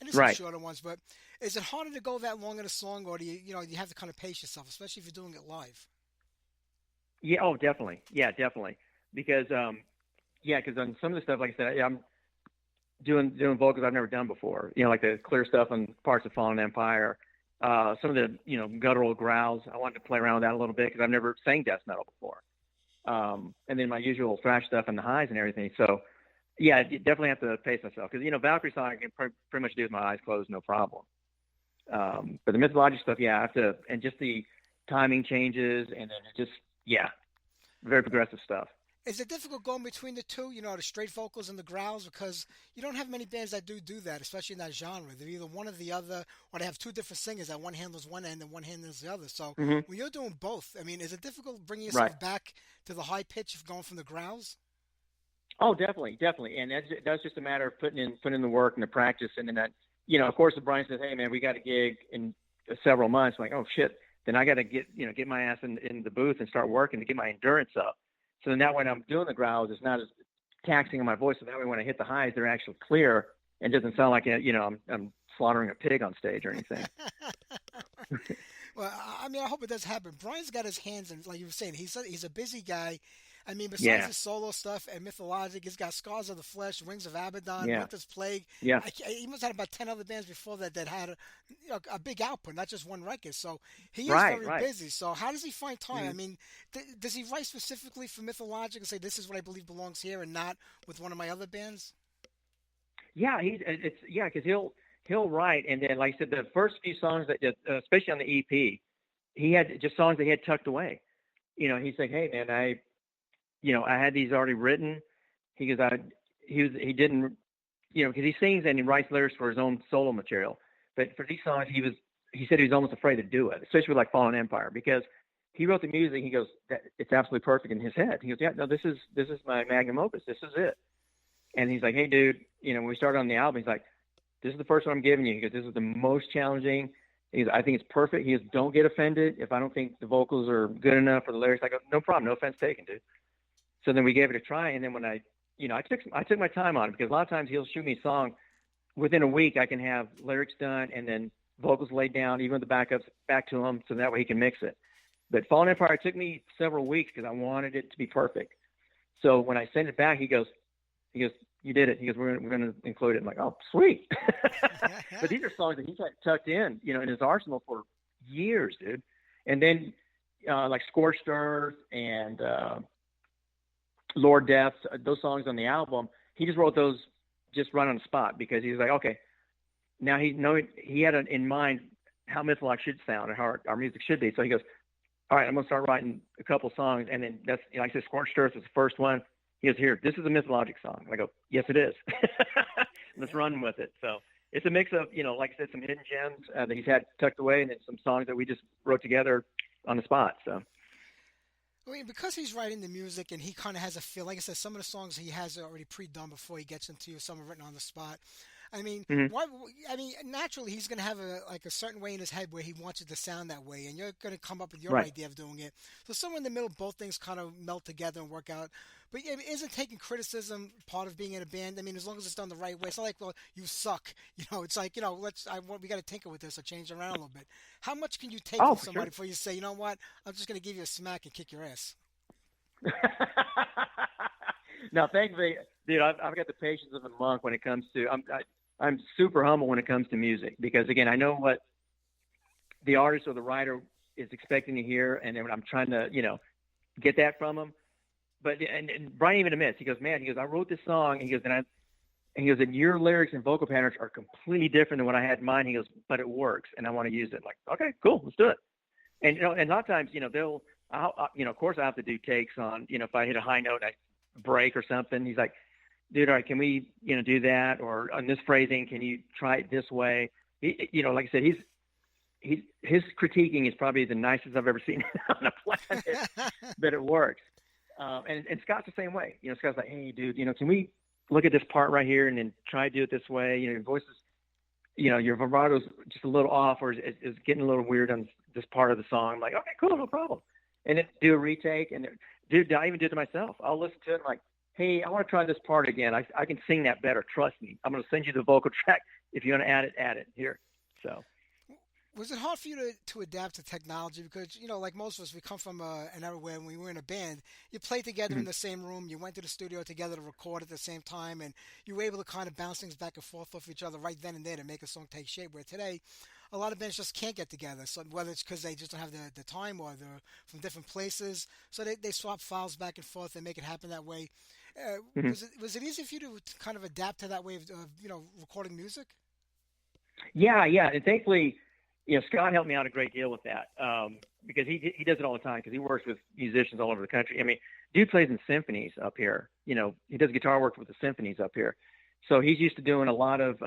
there's some shorter ones. But is it harder to go that long in a song, or do you have to kind of pace yourself, especially if you're doing it live? Yeah, oh, definitely. Yeah, definitely. Because, because on some of the stuff, like I said, I'm doing vocals I've never done before. Like the clear stuff on parts of Fallen Empire. Some of the, guttural growls, I wanted to play around with that a little bit because I've never sang death metal before. And then my usual thrash stuff and the highs and everything. So, yeah, I definitely have to pace myself because, Valkyrie song I can pretty much do with my eyes closed, no problem. But the Mythologik stuff, I have to, and just the timing changes, and then it just, very progressive stuff. Is it difficult going between the two, the straight vocals and the growls? Because you don't have many bands that do that, especially in that genre. They're either one or the other, or they have two different singers that one handles one end and one handles the other. So Hmm. when you're doing both, I mean, is it difficult bringing Right. yourself back to the high pitch of going from the growls? Oh, definitely, definitely, and that's just a matter of putting in the work and the practice, and then that, of course, if Brian says, "Hey, man, we got a gig in several months," I'm like, "Oh shit," then I got to get my ass in the booth and start working to get my endurance up. So then that when I'm doing the growls, it's not as taxing on my voice. So that way, when I hit the highs, they're actually clear and doesn't sound like I'm slaughtering a pig on stage or anything. Well, I mean, I hope it does happen. Brian's got his hands in, like you were saying, he's a busy guy. I mean, besides Yeah, his solo stuff and Mythologic, he's got Scars of the Flesh, Wings of Abaddon, yeah, Winter's Plague. yeah. He must have had about 10 other bands before that had a big output, not just one record. So he is Right, very right. busy. So how does he find time? I Mhm. mean, does he write specifically for Mythologic and say, this is what I believe belongs here and not with one of my other bands? Yeah, because he'll write, and then like I said, the first few songs especially on the EP, he had just songs that he had tucked away. He's like, "Hey, man, I had these already written." He goes, he didn't, because he sings and he writes lyrics for his own solo material, but for these songs, he said he was almost afraid to do it, especially with like Fallen Empire, because he wrote the music. He goes, that it's absolutely perfect in his head. He goes, "Yeah, no, this is my magnum opus. This is it." And he's like, "Hey, dude, when we started on the album, he's like, this is the first one I'm giving you." He goes, "This is the most challenging." I think it's perfect. He goes, "Don't get offended if I don't think the vocals are good enough for the lyrics." I go, "No problem. No offense taken, dude." So then we gave it a try. And then when I took my time on it, because a lot of times he'll shoot me a song within a week. I can have lyrics done and then vocals laid down, even with the backups back to him. So that way he can mix it. But Fallen Empire took me several weeks because I wanted it to be perfect. So when I sent it back, he goes, "You did it." He goes, We're gonna include it." I'm like, "Oh, sweet." But these are songs that he's had tucked in his arsenal for years, dude. And then like Scorched Earth and Lord Depths, those songs on the album, he just wrote those just right on the spot, because he was like, okay, now he had in mind how Mythologik should sound and how our music should be. So he goes, all right, I'm gonna start writing a couple songs, and then that's, like I said, Scorched Earth was the first one. He goes, "Here, this is a Mythologic song." And I go, "Yes, it is." Let's run with it. So it's a mix of, like I said, some hidden gems that he's had tucked away, and then some songs that we just wrote together on the spot. So I mean, because he's writing the music and he kind of has a feel. Like I said, some of the songs he has already pre-done before he gets into you. Some are written on the spot. I mean, mhm. why? I mean, naturally, he's going to have a certain way in his head where he wants it to sound that way, and you're going to come up with your Right. idea of doing it. So somewhere in the middle, both things kind of melt together and work out. But yeah, isn't taking criticism part of being in a band? I mean, as long as it's done the right way, it's not like, well, you suck. It's like, we got to tinker with this or change it around a little bit. How much can you take Oh, from for somebody sure. before you say, you know what, I'm just going to give you a smack and kick your ass? No, thankfully, dude, I've got the patience of a monk when it comes to. I'm super humble when it comes to music, because again, I know what the artist or the writer is expecting to hear, and then I'm trying to get that from them. But and Brian even admits, he goes, "Man," he goes, "I wrote this song," and he goes, "and your lyrics and vocal patterns are completely different than what I had in mind." He goes, "But it works, and I want to use it." I'm like, okay, cool, let's do it. And and a lot of times, of course, I have to do takes on, if I hit a high note, I break or something. He's like, "Dude, all right, can we, do that? Or on this phrasing, can you try it this way?" Like I said, his critiquing is probably the nicest I've ever seen on the planet, but it works. And Scott's the same way. Scott's like, "Hey, dude, can we look at this part right here and then try to do it this way? Your voice is, your vibrato's just a little off, or is getting a little weird on this part of the song." I'm like, "Okay, cool, no problem." And then do a retake, and dude, I even do it to myself. I'll listen to it and I'm like, "Hey, I want to try this part again. I can sing that better. Trust me. I'm going to send you the vocal track. If you want to add it here." So. Was it hard for you to adapt to technology? Because, like most of us, we come from an era where when we were in a band, you played together in Mhm. the same room, you went to the studio together to record at the same time, and you were able to kind of bounce things back and forth off each other right then and there to make a song take shape. Where today, a lot of bands just can't get together. So whether it's because they just don't have the time or they're from different places, so they swap files back and forth and make it happen that way. Mhm. Was it easy for you to kind of adapt to that way of recording music? Yeah, yeah, and thankfully, Scott helped me out a great deal with that. because he does it all the time because he works with musicians all over the country. I mean, dude plays in symphonies up here. You know, he does guitar work with the symphonies up here. So he's used to doing a lot of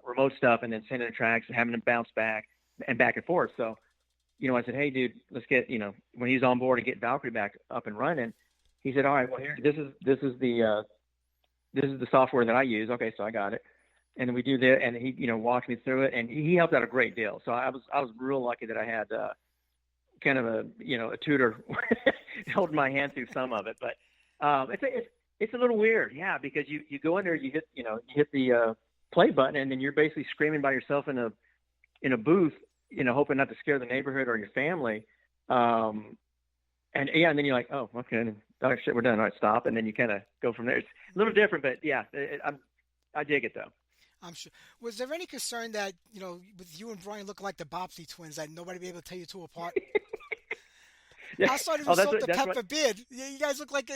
remote stuff and then sending the tracks and having them bounce back and forth. So, you know, I said, hey, dude, let's get, you know, when he's on board to get Valkyrie back up and running, he said, all right, well, here, this is the software that I use. Okay, so I got it. And we do that, and he, you know, walked me through it, and he helped out a great deal. So I was real lucky that I had kind of a tutor holding my hand through some of it. But it's a little weird, yeah, because you go in there, you hit the play button, and then you're basically screaming by yourself in a booth, you know, hoping not to scare the neighborhood or your family. And then you're like, oh, okay, and, oh shit, we're done. All right, stop, and then you kind of go from there. It's a little different, but yeah, I dig it though. I'm sure. Was there any concern that, you know, with you and Brian looking like the Bopsy twins, that nobody be able to tell you two apart? Yeah. I started with Salt the Pepper Beard. You guys look like,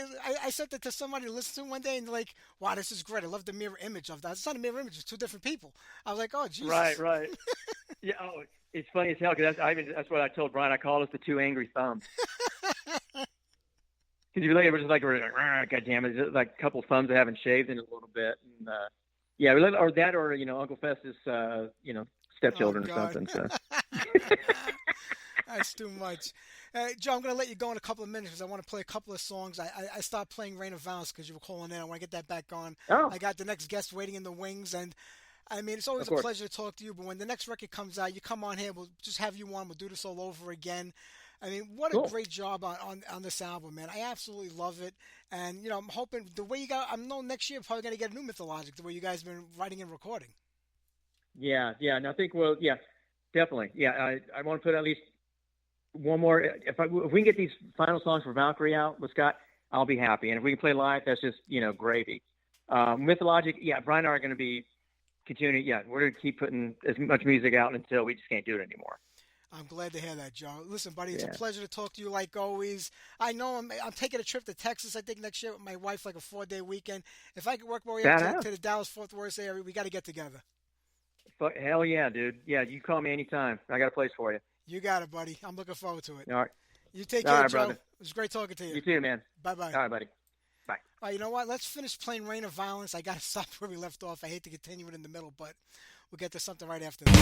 I sent it to somebody to listen to one day, and they're like, wow, this is great. I love the mirror image of that. It's not a mirror image. It's two different people. I was like, oh, Jesus. Right. Yeah. Oh, it's funny as hell, because that's what I told Brian. I called us the two angry thumbs. Because you it was just like, God damn it, just like a couple thumbs that haven't shaved in a little bit. And, yeah, or that, or, you know, Uncle Festus, you know, stepchildren or something. So. That's too much. Joe, I'm going to let you go in a couple of minutes because I want to play a couple of songs. I stopped playing Rain of Violence because you were calling in. I want to get that back on. Oh. I got the next guest waiting in the wings, and I mean, it's always a pleasure to talk to you, but when the next record comes out, you come on here, we'll just have you on, we'll do this all over again. I mean, what a great job on this album, man. I absolutely love it. And, you know, I'm hoping the way you got, I'm knowing next year probably going to get a new Mythologic, the way you guys have been writing and recording. Yeah. And I think, well, yeah, definitely. Yeah, I want to put at least one more. If we can get these final songs for Valkyrie out with Scott, I'll be happy. And if we can play live, that's just, you know, gravy. Mythologic, yeah, Brian and I are going to be continuing. Yeah, we're going to keep putting as much music out until we just can't do it anymore. I'm glad to hear that, Joe. Listen, buddy, it's a pleasure to talk to you like always. I know I'm taking a trip to Texas, I think, next year with my wife, like a 4-day weekend. If I could work my way up to the Dallas-Fort Worth area, we got to get together. Hell yeah, dude. Yeah, you call me anytime. I got a place for you. You got it, buddy. I'm looking forward to it. All right. You take care, Joe. Brother. It was great talking to you. You too, man. Bye-bye. All right, buddy. Bye. All right, you know what? Let's finish playing Rain of Violence. I got to stop where we left off. I hate to continue it in the middle, but we'll get to something right after this.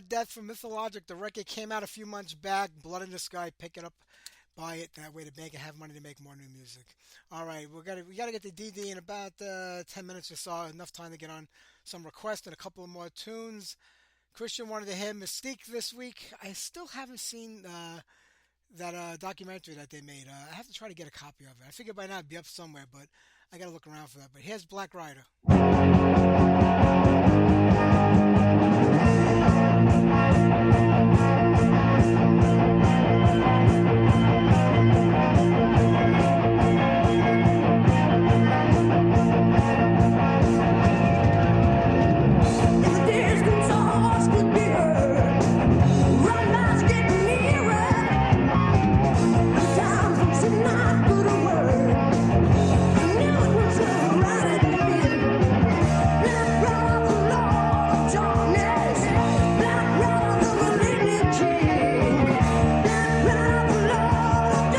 Death from Mythologic. The record came out a few months back. Blood in the Sky. Pick it up, buy it. That way to make it, have money to make more new music. All right, we gotta get to DD in about 10 minutes or so. Enough time to get on some requests and a couple of more tunes. Christian wanted to hear Mystique this week. I still haven't seen that documentary that they made. I have to try to get a copy of it. I figure by now it'd be up somewhere, but I gotta look around for that. But here's Black Rider.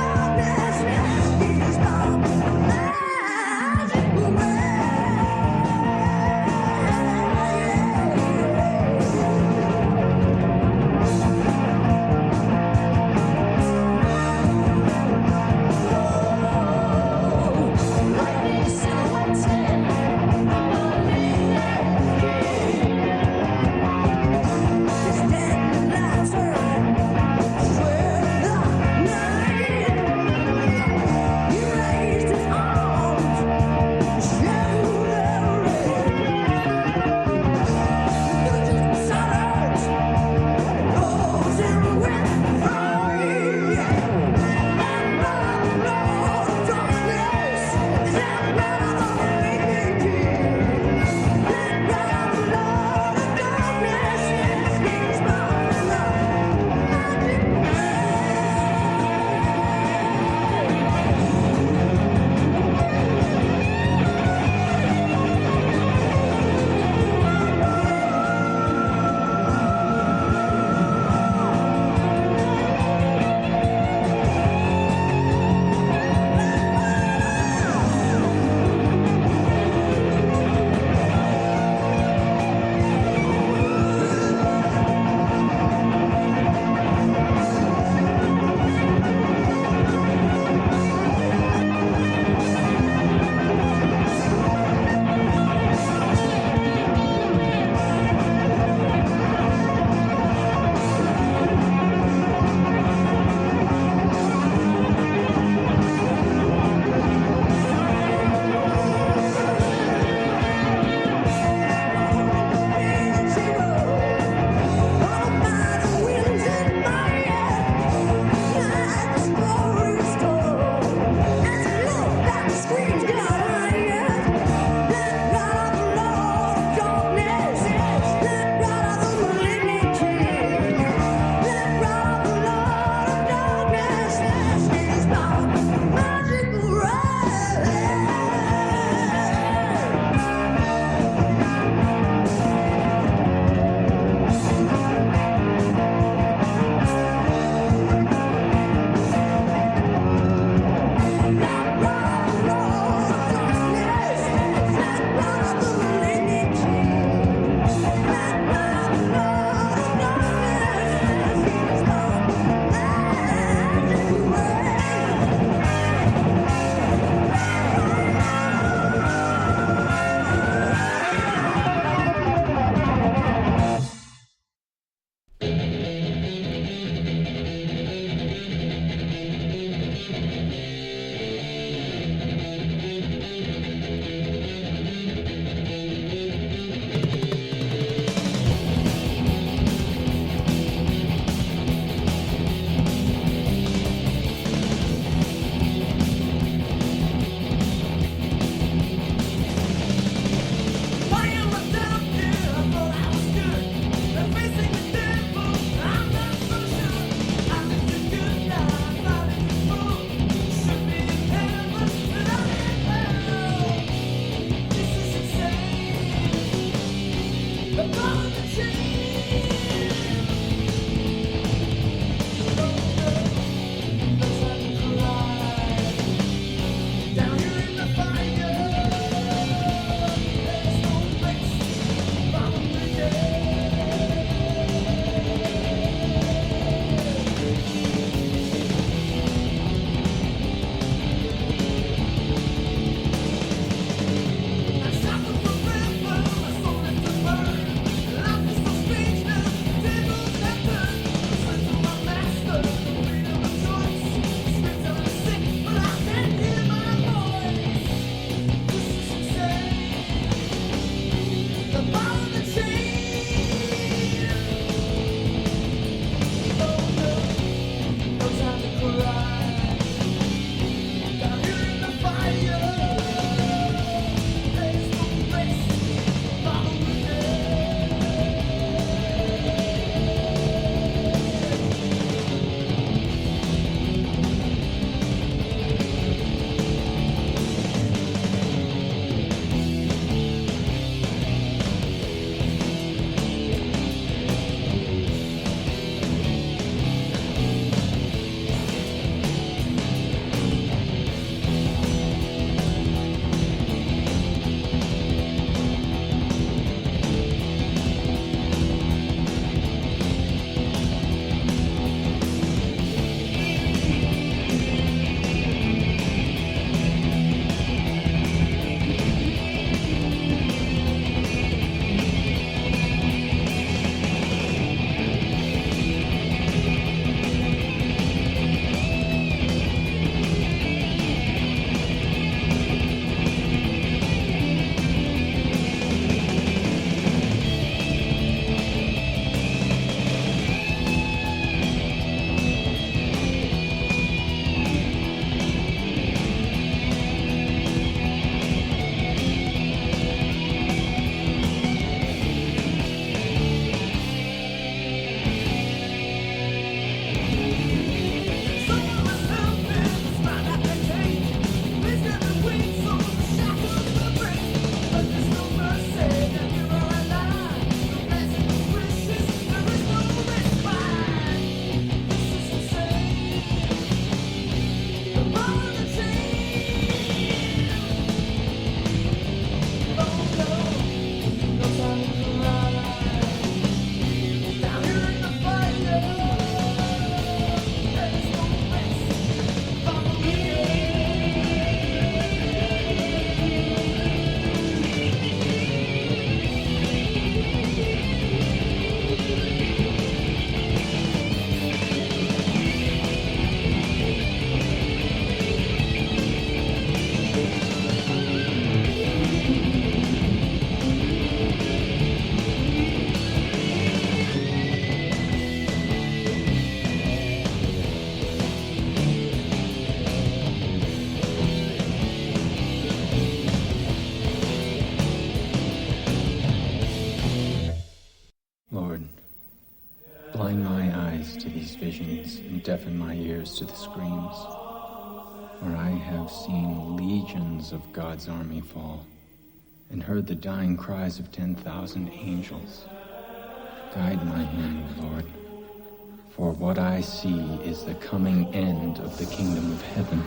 Darkness. visions and deafen my ears to the screams. For I have seen legions of God's army fall, and heard the dying cries of 10,000 angels. Guide my hand, Lord, for what I see is the coming end of the kingdom of heaven.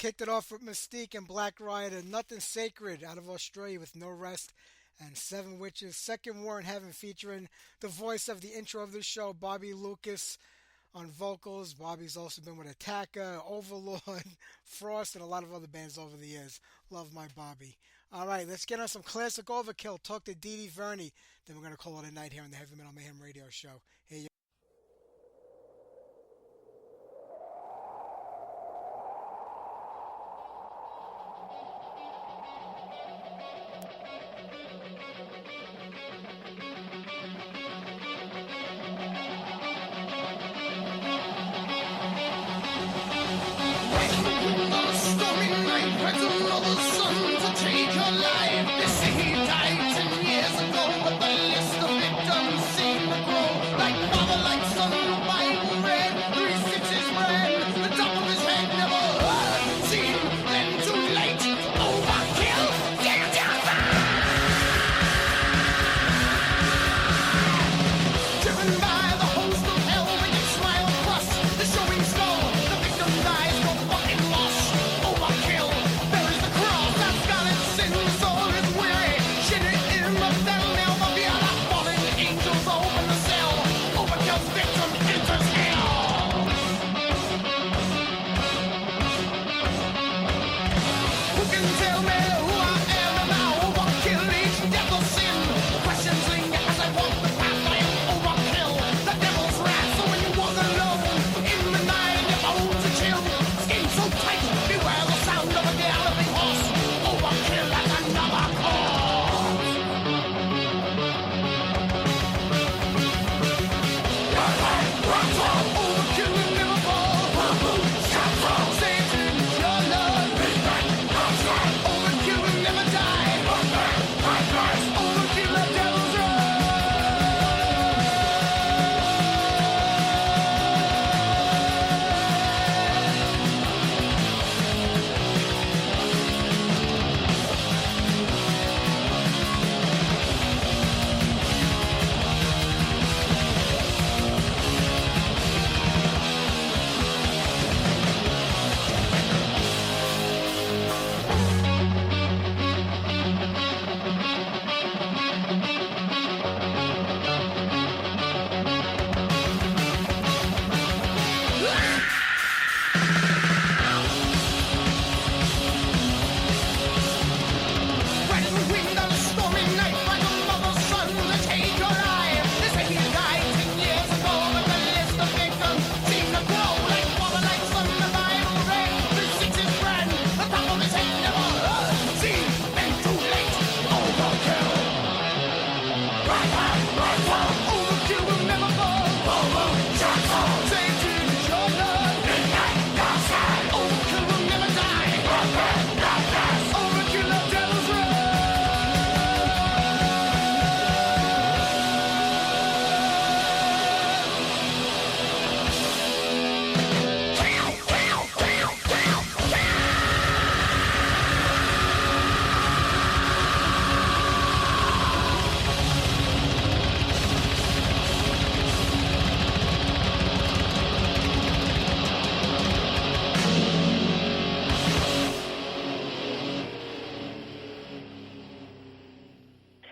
Kicked it off with Mystique and Black Rider, Nothing Sacred out of Australia with No Rest and Seven Witches. Second War in Heaven featuring the voice of the intro of the show, Bobby Lucas on vocals. Bobby's also been with Attacker, Overlord, Frost, and a lot of other bands over the years. Love my Bobby. All right, let's get on some classic Overkill. Talk to Dee Verni. Then we're going to call it a night here on the Heavy Metal Mayhem Radio Show. Here you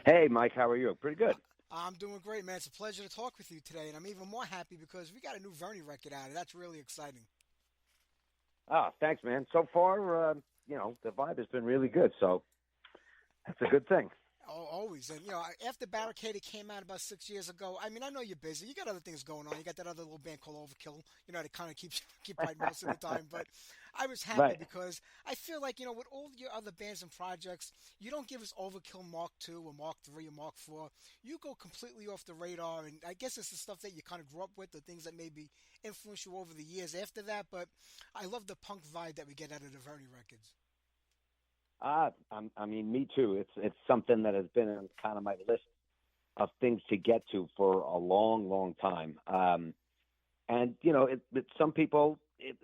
Hey, Mike, how are you? Pretty good. I'm doing great, man. It's a pleasure to talk with you today, and I'm even more happy because we got a new Verni record out, and that's really exciting. Ah, thanks, man. So far, the vibe has been really good, so that's a good thing. Oh, always. And, after Barricaded came out about 6 years ago, I mean, I know you're busy. You got other things going on. You got that other little band called Overkill, that kind of keeps you occupied most of the time. But I was happy Right. because I feel like, with all your other bands and projects, you don't give us Overkill Mark II or Mark III or Mark IV. You go completely off the radar. And I guess it's the stuff that you kind of grew up with, the things that maybe influence you over the years after that. But I love the punk vibe that we get out of the Verni records. I mean, me too. It's something that has been on kind of my list of things to get to for a long, long time. And some people,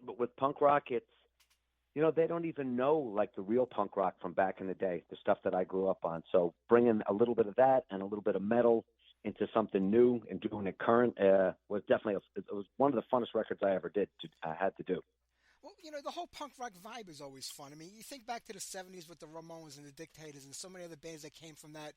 but with punk rock, they don't even know like the real punk rock from back in the day, the stuff that I grew up on. So bringing a little bit of that and a little bit of metal into something new and doing it current was definitely it was one of the funnest records I ever I had to do. Well, the whole punk rock vibe is always fun. I mean, you think back to the '70s with the Ramones and the Dictators and so many other bands that came from that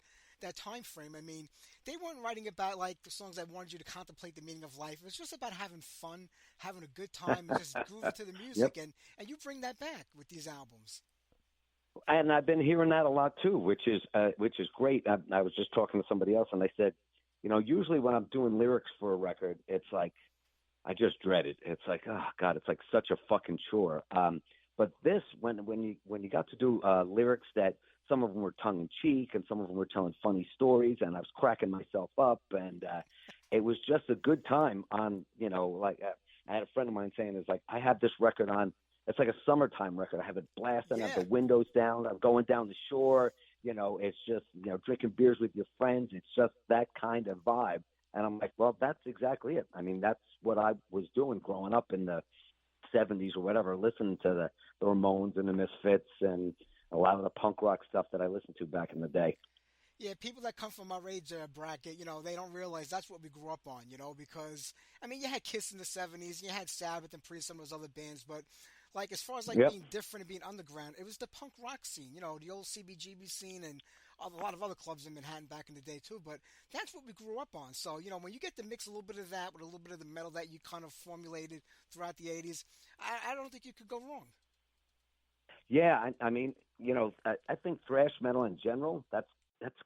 time frame. I mean, they weren't writing about like the songs that wanted you to contemplate the meaning of life. It was just about having fun, having a good time, and just grooving to the music. Yep. And you bring that back with these albums. And I've been hearing that a lot too, which is great. I was just talking to somebody else, and they said, usually when I'm doing lyrics for a record, it's like I just dread it. It's like, oh God, it's like such a fucking chore. But this, when you got to do lyrics that some of them were tongue in cheek and some of them were telling funny stories, and I was cracking myself up, and it was just a good time. I had a friend of mine saying, "It's like I have this record on. It's like a summertime record. I have it blasting. I have the windows down. I'm going down the shore. It's just drinking beers with your friends. It's just that kind of vibe." And I'm like, well, that's exactly it. I mean, that's what I was doing growing up in the 70s or whatever, listening to the Ramones and the Misfits and a lot of the punk rock stuff that I listened to back in the day. Yeah, people that come from our age bracket, they don't realize that's what we grew up on, because, I mean, you had Kiss in the '70s, you had Sabbath and Priest, some of those other bands, but, like, as far as, like, Yep. being different and being underground, it was the punk rock scene, the old CBGB scene and a lot of other clubs in Manhattan back in the day, too, but that's what we grew up on. So, when you get to mix a little bit of that with a little bit of the metal that you kind of formulated throughout the '80s, I don't think you could go wrong. Yeah, I mean, I think thrash metal in general, that's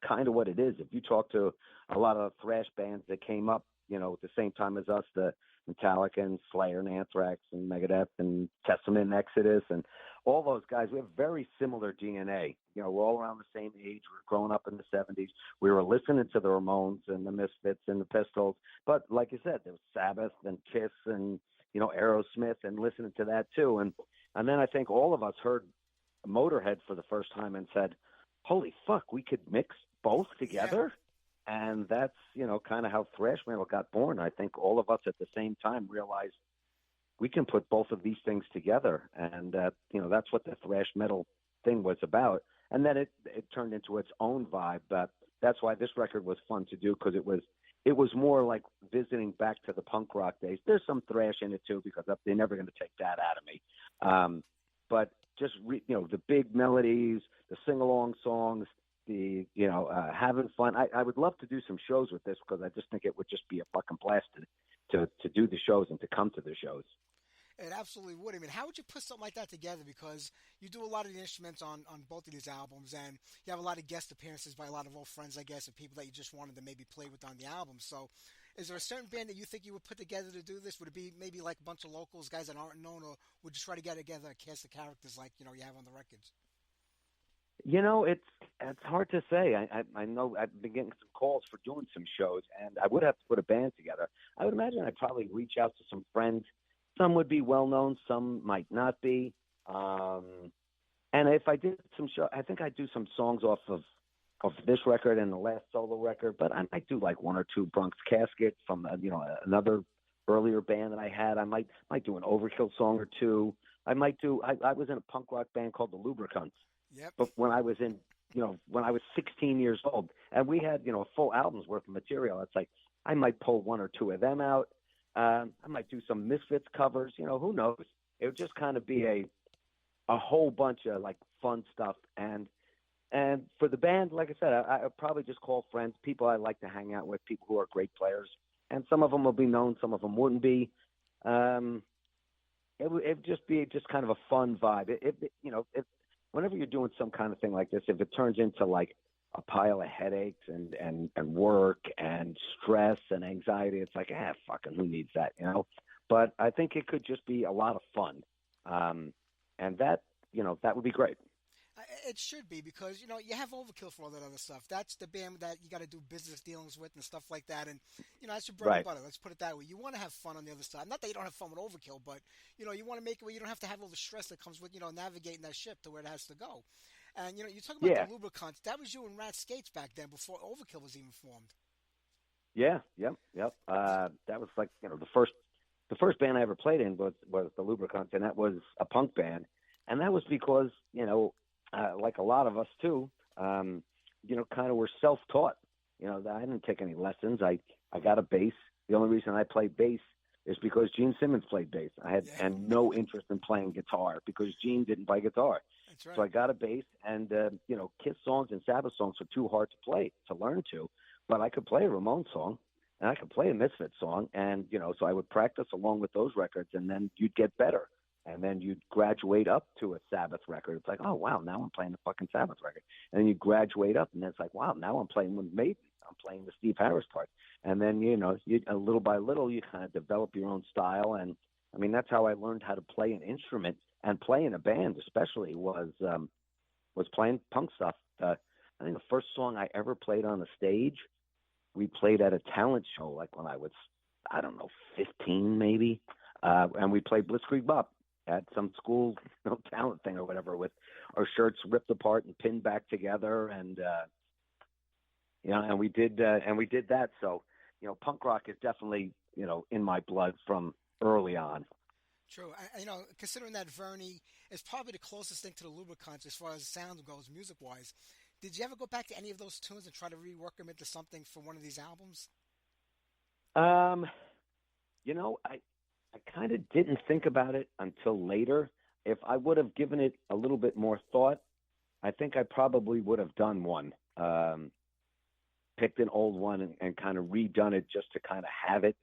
kind of what it is. If you talk to a lot of thrash bands that came up, at the same time as us, the Metallica and Slayer and Anthrax and Megadeth and Testament and Exodus and all those guys, we have very similar DNA. We're all around the same age. We're growing up in the '70s. We were listening to the Ramones and the Misfits and the Pistols. But like you said, there was Sabbath and Kiss and, Aerosmith and listening to that too. And then I think all of us heard Motorhead for the first time and said, holy fuck, we could mix both together. Yeah. And that's, kind of how thrash metal got born. I think all of us at the same time realized we can put both of these things together. And, that's what the thrash metal thing was about. And then it turned into its own vibe. But that's why this record was fun to do, because it was more like visiting back to the punk rock days. There's some thrash in it too, because they're never going to take that out of me. But just, the big melodies, the sing-along songs, the, having fun. I would love to do some shows with this, because I just think it would just be a fucking blast to do the shows and to come to the shows. It absolutely would. I mean, how would you put something like that together? Because you do a lot of the instruments on both of these albums, and you have a lot of guest appearances by a lot of old friends, I guess, and people that you just wanted to maybe play with on the album. So is there a certain band that you think you would put together to do this? Would it be maybe like a bunch of locals, guys that aren't known, or would you try to get together a cast of characters like, you have on the records? It's hard to say. I know I've been getting some calls for doing some shows, and I would have to put a band together. I would imagine I'd probably reach out to some friends. Some would be well-known, some might not be. And if I did some show, I think I'd do some songs off of this record and the last solo record, but I might do like one or two Bronx Casket from, another earlier band that I had. I might do an Overkill song or two. I was in a punk rock band called the Lubricants. Yep. But when I was when I was 16 years old, and we had, a full album's worth of material, it's like I might pull one or two of them out. I might do some Misfits covers, who knows? It would just kind of be a whole bunch of like fun stuff. And And for the band, like I said, I would probably just call friends, people I like to hang out with, people who are great players. And some of them will be known, some of them wouldn't be. It'd just be just kind of a fun vibe. If whenever you're doing some kind of thing like this, if it turns into like a pile of headaches and work and stress and anxiety, it's like, fucking who needs that, you know? But I think it could just be a lot of fun. And that, that would be great. It should be because you have Overkill for all that other stuff. That's the band that you got to do business dealings with and stuff like that. And that's your bread and Right. butter. Let's put it that way. You want to have fun on the other side. Not that you don't have fun with Overkill, but you want to make it where you don't have to have all the stress that comes with navigating that ship to where it has to go. And you talk about Yeah. the lubricants. That was you and Rat Skates back then before Overkill was even formed. Yeah. Yep. That was like, the first band I ever played in was the Lubricants, and that was a punk band. And that was because, like a lot of us too, kind of were self-taught. I didn't take any lessons. I got a bass. The only reason I played bass is because Gene Simmons played bass. I had and no interest in playing guitar because Gene didn't play guitar. That's right. So I got a bass, and Kiss songs and Sabbath songs were too hard to learn to, but I could play a Ramones song and I could play a Misfit song, and so I would practice along with those records, and then you'd get better. And then you'd graduate up to a Sabbath record. It's like, oh, wow, now I'm playing the fucking Sabbath record. And then you graduate up, and then it's like, wow, now I'm playing with Maiden. I'm playing the Steve Harris part. And then, you little by little, you kind of develop your own style. And, I mean, that's how I learned how to play an instrument and play in a band, especially, was playing punk stuff. I think the first song I ever played on the stage, we played at a talent show, like when I was, 15 maybe. And we played Blitzkrieg Bop at some school talent thing or whatever, with our shirts ripped apart and pinned back together, and and we did that. So punk rock is definitely in my blood from early on. True. Considering that Verni is probably the closest thing to the Lubricants as far as sound goes, music-wise, did you ever go back to any of those tunes and try to rework them into something for one of these albums? I kind of didn't think about it until later. If I would have given it a little bit more thought, I think I probably would have done one, picked an old one and kind of redone it just to kind of have it.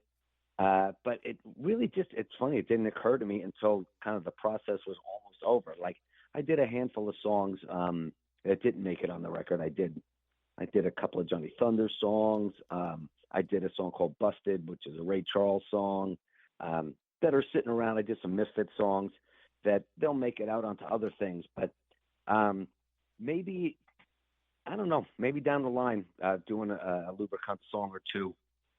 But it really it's funny. It didn't occur to me until kind of the process was almost over. Like, I did a handful of songs that didn't make it on the record. I did a couple of Johnny Thunder songs. I did a song called Busted, which is a Ray Charles song. That are sitting around. I did some Misfit songs that they'll make it out onto other things, but maybe, I don't know, maybe down the line, doing a Lubricant song or two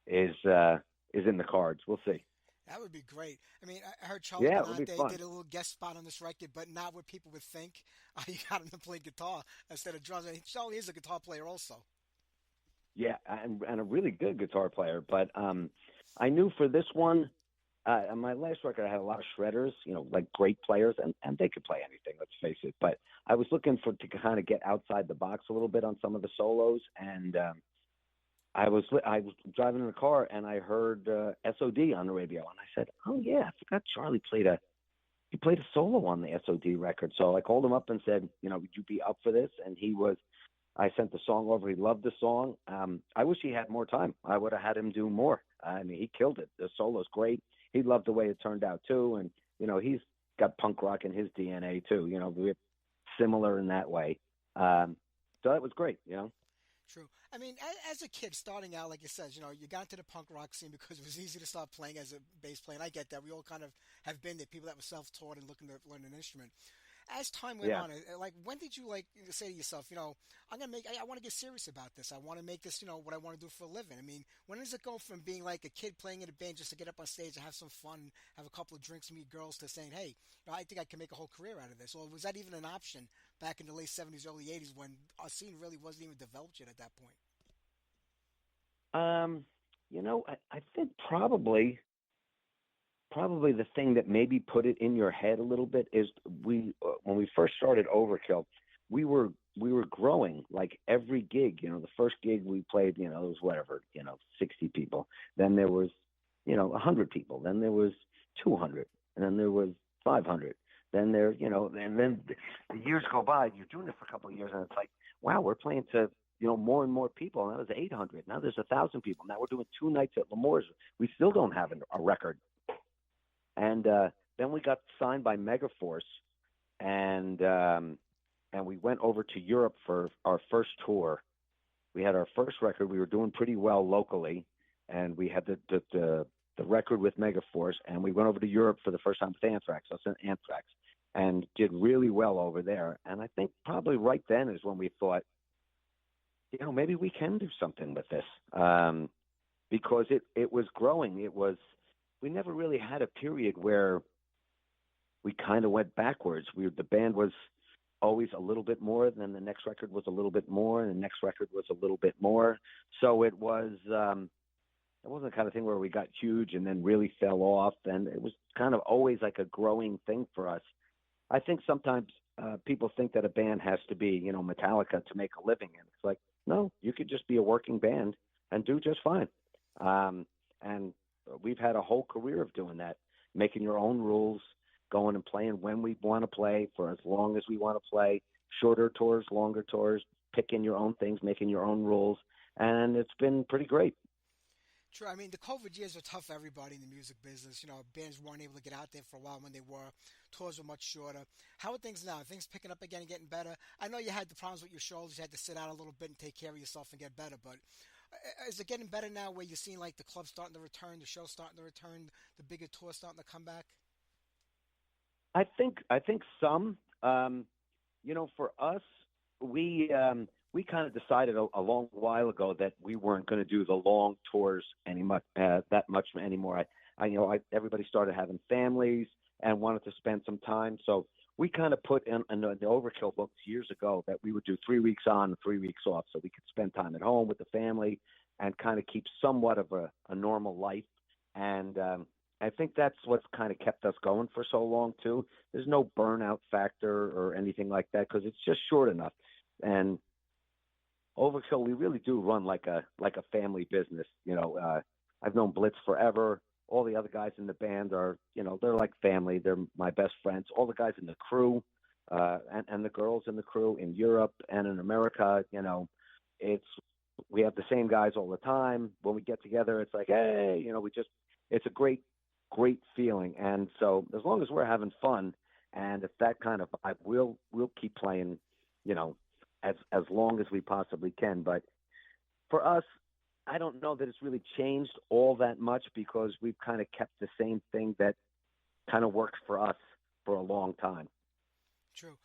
is in the cards. We'll see. That would be great. I mean, I heard Charlie Benante did a little guest spot on this record, but not what people would think. You got him to play guitar instead of drums. Charlie is a guitar player also. Yeah, and a really good guitar player. But I knew for this one, on my last record, I had a lot of shredders, like great players, and they could play anything, let's face it. But I was looking to kind of get outside the box a little bit on some of the solos, and I was driving in the car, and I heard SOD on the radio, and I said, oh, yeah, I forgot Charlie played a solo on the SOD record. So I called him up and said, would you be up for this? And I sent the song over. He loved the song. I wish he had more time. I would have had him do more. I mean, he killed it. The solo's great. He loved the way it turned out too, and he's got punk rock in his DNA too. We're similar in that way. So that was great. True. I mean, as a kid starting out, like you said, you got into the punk rock scene because it was easy to start playing as a bass player. And I get that. We all kind of have been there, people that were self-taught and looking to learn an instrument. As time went on, like, when did you say to yourself, I want to get serious about this. I want to make this, what I want to do for a living. I mean, when does it go from being like a kid playing in a band just to get up on stage and have some fun, have a couple of drinks, meet girls, to saying, hey, I think I can make a whole career out of this? Or was that even an option back in the late 70s, early 80s when our scene really wasn't even developed yet at that point? I think probably the thing that maybe put it in your head a little bit is when we first started Overkill, we were growing. Like every gig, the first gig we played, it was whatever, 60 people. Then there was, 100 people. Then there was 200, and then there was 500. Then and then the years go by. You're doing it for a couple of years, and it's like, wow, we're playing to, more and more people. Now there's 800. Now there's 1,000 people. Now we're doing 2 nights at Lemore's. We still don't have a record. And then we got signed by Megaforce, and we went over to Europe for our first tour. We had our first record. We were doing pretty well locally, and we had the record with Megaforce, and we went over to Europe for the first time with Anthrax. I was in Anthrax, and did really well over there. And I think probably right then is when we thought, maybe we can do something with this, because it was growing. We never really had a period where we kind of went backwards. The band was always a little bit more, then the next record was a little bit more, and the next record was a little bit more. So it wasn't the kind of thing where we got huge and then really fell off. And it was kind of always like a growing thing for us. I think sometimes people think that a band has to be, Metallica to make a living. And it's like, no, you could just be a working band and do just fine. And we've had a whole career of doing that, making your own rules, going and playing when we want to play for as long as we want to play, shorter tours, longer tours, picking your own things, making your own rules. And it's been pretty great. True. I mean, the COVID years were tough for everybody in the music business. Bands weren't able to get out there for a while when they were. Tours were much shorter. How are things now? Are things picking up again and getting better? I know you had the problems with your shoulders. You had to sit out a little bit and take care of yourself and get better. But is it getting better now where you're seeing like the clubs starting to return, the shows starting to return, the bigger tours starting to come back? I think some, for us, we kind of decided a long while ago that we weren't going to do the long tours that much anymore. Everybody started having families and wanted to spend some time. So we kind of put in the Overkill books years ago that we would do 3 weeks on and 3 weeks off, so we could spend time at home with the family and kind of keep somewhat of a normal life. And I think that's what's kind of kept us going for so long too. There's no burnout factor or anything like that because it's just short enough. And Overkill, we really do run like a family business. I've known Blitz forever. All the other guys in the band are, they're like family. They're my best friends. All the guys in the crew, and the girls in the crew in Europe and in America, we have the same guys all the time. When we get together, it's like, hey, it's a great feeling. And so as long as we're having fun and it's that kind of vibe, we'll keep playing, as long as we possibly can. But for us, I don't know that it's really changed all that much because we've kind of kept the same thing that kind of works for us for a long time. True.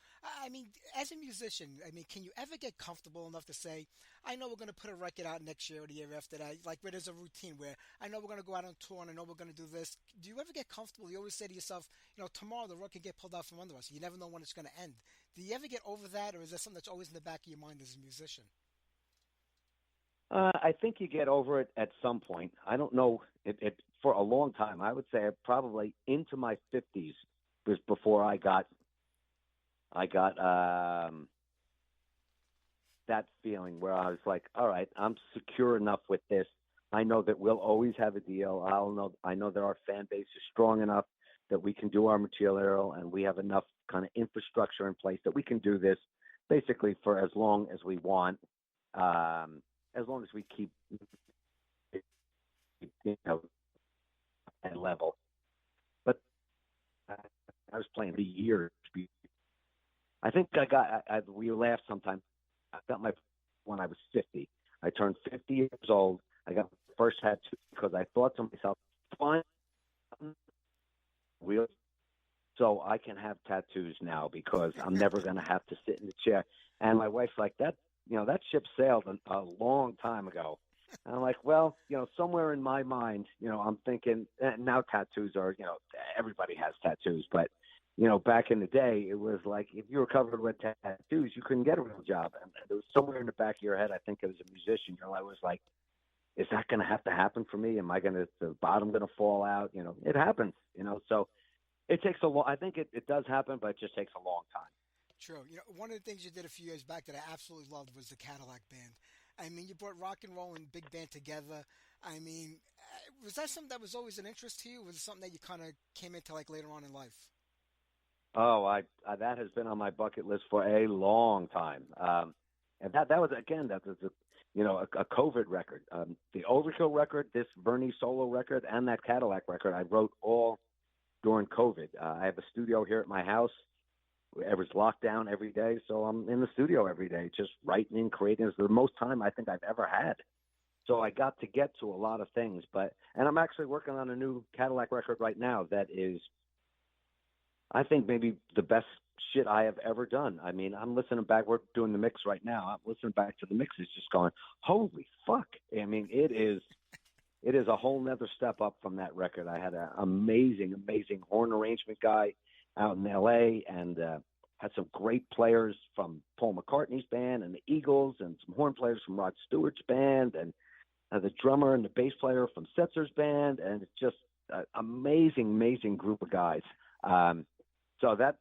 I mean, as a musician, can you ever get comfortable enough to say, I know we're going to put a record out next year or the year after that, like where there's a routine where I know we're going to go out on tour and I know we're going to do this. Do you ever get comfortable? You always say to yourself, tomorrow the rug can get pulled out from under us. You never know when it's going to end. Do you ever get over that, or is that something that's always in the back of your mind as a musician? I think you get over it at some point. I don't know it for a long time. I would say probably into my 50s was before I got that feeling where I was like, all right, I'm secure enough with this. I know that we'll always have a deal. I know that our fan base is strong enough that we can do our material, and we have enough kind of infrastructure in place that we can do this basically for as long as we want, as long as we keep, at level. But I was playing the years. I think we laugh sometimes. I got when I was 50. I turned 50 years old. I got my first tattoo because I thought to myself, fine, so I can have tattoos now because I'm never going to have to sit in the chair. And my wife's like, that ship sailed a long time ago. And I'm like, well, somewhere in my mind, I'm thinking now tattoos are, everybody has tattoos, but back in the day, it was like if you were covered with tattoos, you couldn't get a real job. And there was somewhere in the back of your head, I think as a musician, I was like, is that going to have to happen for me? Am I the bottom going to fall out? It happens, so it takes a long, I think it does happen, but it just takes a long time. True. One of the things you did a few years back that I absolutely loved was the Cadillac Band. You brought rock and roll and big band together. Was that something that was always an interest to you? Was it something that you kind of came into like later on in life? Oh, that has been on my bucket list for a long time. And that was again, that was a COVID record. The Overkill record, this Verni solo record, and that Cadillac record, I wrote all during COVID. I have a studio here at my house. It was locked down every day, so I'm in the studio every day, just writing and creating. It's the most time I think I've ever had. So I got to get to a lot of things, and I'm actually working on a new Cadillac record right now that is, I think, maybe the best shit I have ever done. I mean, I'm listening back. We're doing the mix right now. I'm listening back to the mixes, just going, holy fuck. I mean, it is a whole nother step up from that record. I had an amazing horn arrangement guy out in L.A. and had some great players from Paul McCartney's band and the Eagles and some horn players from Rod Stewart's band and the drummer and the bass player from Setzer's band. And it's just an amazing group of guys. So that's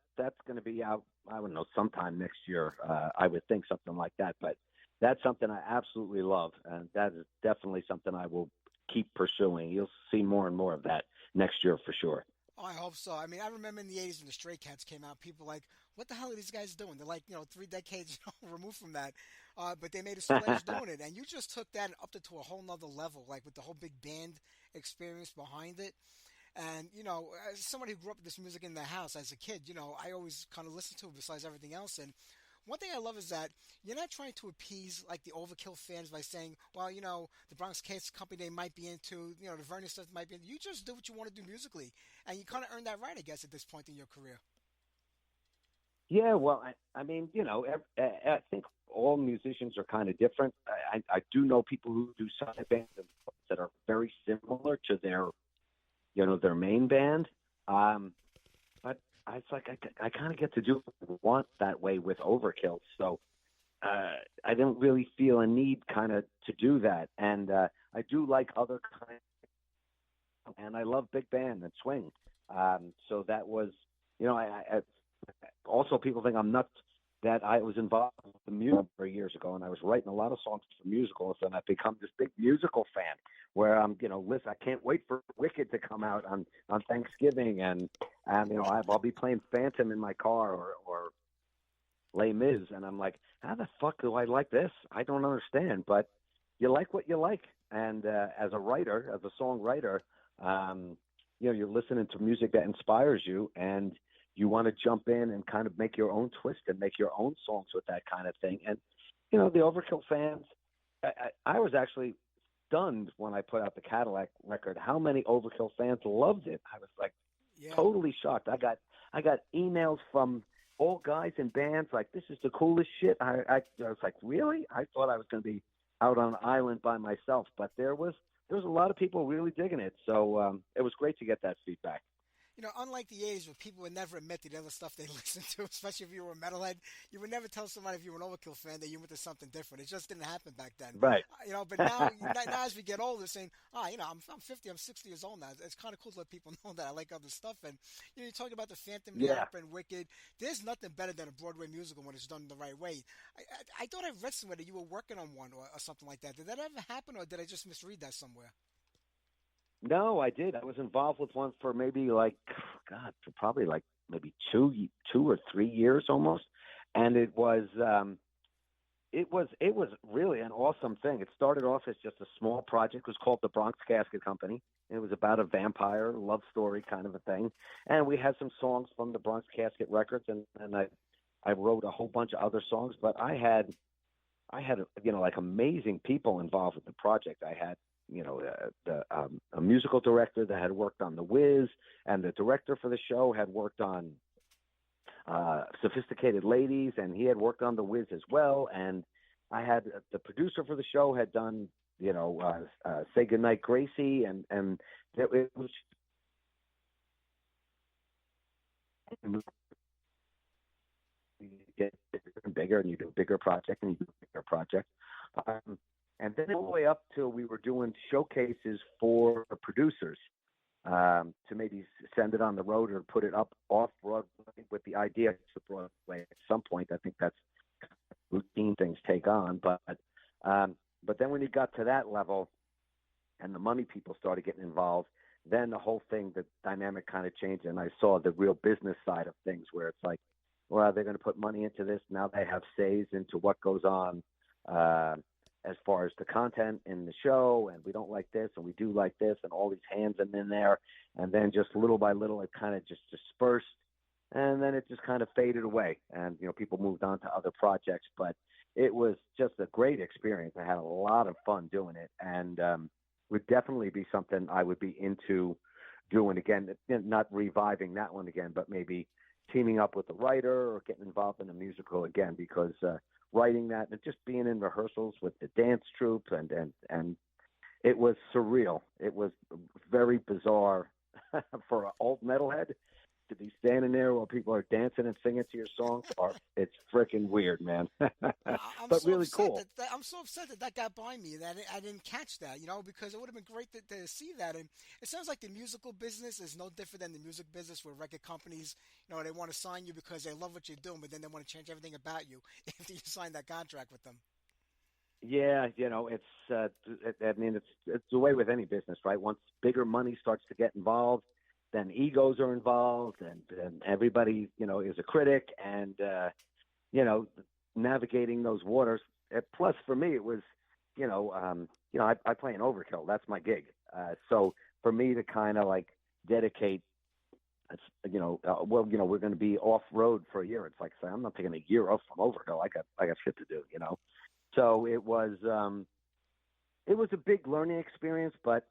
going to be out, I don't know, sometime next year. I would think something like that. But that's something I absolutely love. And that is definitely something I will keep pursuing. You'll see more and more of that next year for sure. Oh, I hope so. I mean, I remember in the 80s when the Stray Cats came out, people were like, what the hell are these guys doing? They're like, 3 decades removed from that. But they made a splash doing it. And you just took that and upped it to a whole nother level, like with the whole big band experience behind it. And, as somebody who grew up with this music in the house as a kid, I always kind of listened to it besides everything else. And one thing I love is that you're not trying to appease like the Overkill fans by saying, well, the Bronx Cats Company they might be into, the Verni stuff might be into. You just do what you want to do musically. And you kind of earned that right, I guess, at this point in your career. Yeah, well, I mean, I think all musicians are kind of different. I do know people who do side bands that are very similar to their main band. But it's like I kind of get to do what I want that way with Overkill. So I didn't really feel a need kind of to do that. And I do like other kinds, and I love big band and swing. So that was, I also people think I'm nuts that I was involved with the music for years ago, and I was writing a lot of songs for musicals, and I've become this big musical fan where I'm, listen, I can't wait for Wicked to come out on Thanksgiving, and I'll be playing Phantom in my car or Les Mis, and I'm like, how the fuck do I like this? I don't understand, but you like what you like, and as a writer, as a songwriter, you're listening to music that inspires you, and you want to jump in and kind of make your own twist and make your own songs with that kind of thing. And, the Overkill fans, I was actually stunned when I put out the Cadillac record, how many Overkill fans loved it. I was like totally shocked. I got emails from all guys in bands like, this is the coolest shit. I was like, really? I thought I was going to be out on an island by myself, but there was a lot of people really digging it. So it was great to get that feedback. Unlike the 80s where people would never admit to the other stuff they listened to, especially if you were a metalhead, you would never tell somebody if you were an Overkill fan that you went to something different. It just didn't happen back then. Right. But now as we get older, saying, I'm 50, I'm 60 years old now. It's kind of cool to let people know that I like other stuff. And, you're talking about the Phantom of the Opera and Wicked. There's nothing better than a Broadway musical when it's done the right way. I thought I read somewhere that you were working on one or something like that. Did that ever happen, or did I just misread that somewhere? No, I did. I was involved with one for maybe for probably maybe 2 or 3 years almost, and it was really an awesome thing. It started off as just a small project. It was called the Bronx Casket Company. It was about a vampire love story kind of a thing, and we had some songs from the Bronx Casket records, and I wrote a whole bunch of other songs. But I had amazing people involved with the project. I had a musical director that had worked on The Wiz, and the director for the show had worked on Sophisticated Ladies, and he had worked on The Wiz as well. And I had the producer for the show had done, Say Goodnight Gracie, and it was you get bigger and bigger, and you do a bigger project, and you do a bigger project. And then all the way up till we were doing showcases for producers to maybe send it on the road or put it up off Broadway with the idea to Broadway at some point. I think that's routine things take on. But then when you got to that level and the money people started getting involved, then the whole thing, the dynamic kind of changed, and I saw the real business side of things where it's like, well, they're going to put money into this. Now they have says into what goes on as far as the content in the show, and we don't like this, and we do like this, and all these hands in there. And then just little by little, it kind of just dispersed, and then it just kind of faded away. And, people moved on to other projects, but it was just a great experience. I had a lot of fun doing it, and would definitely be something I would be into doing again, not reviving that one again, but maybe teaming up with a writer or getting involved in a musical again, because writing that and just being in rehearsals with the dance troupe and it was surreal. It was very bizarre for an old metalhead to be standing there while people are dancing and singing to your songs. It's freaking weird, man. But so really cool. I'm so upset that got by me, that I didn't catch that, because it would have been great to see that. And it sounds like the musical business is no different than the music business, where record companies, they want to sign you because they love what you're doing, but then they want to change everything about you after you sign that contract with them. Yeah, it's it's the way with any business, right? Once bigger money starts to get involved, then egos are involved, and everybody, is a critic, and navigating those waters. Plus, for me, it was, I play in Overkill. That's my gig. So for me to kind of like dedicate, we're going to be off road for a year. It's like, say, I'm not taking a year off from Overkill. I got shit to do, So it was a big learning experience, but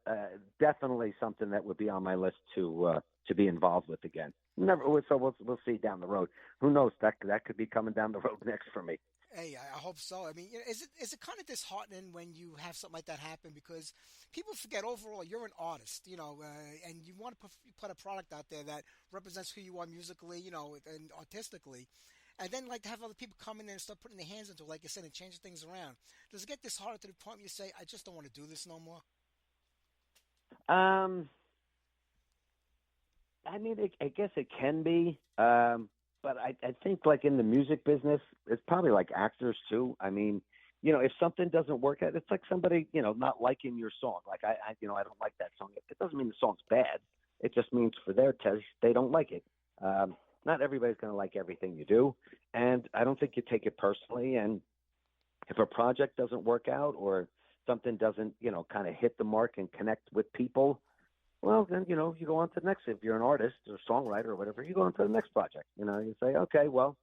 definitely something that would be on my list to be involved with again. So we'll see down the road. Who knows? That could be coming down the road next for me. Hey, I hope so. I mean, is it kind of disheartening when you have something like that happen, because people forget overall you're an artist, and you want to put a product out there that represents who you are musically, and artistically. And then, like, to have other people come in there and start putting their hands into it, like you said, and changing things around. Does it get disheartened to the point where you say, I just don't want to do this no more? I mean, I guess it can be. But I think, like, in the music business, it's probably like actors, too. I mean, if something doesn't work out, it's like somebody, not liking your song. Like, I don't like that song. It doesn't mean the song's bad. It just means for their taste, they don't like it. Not everybody's going to like everything you do, and I don't think you take it personally. And if a project doesn't work out, or something doesn't, kind of hit the mark and connect with people, well, then, you go on to the next. If you're an artist or songwriter or whatever, you go on to the next project. You say, okay, well,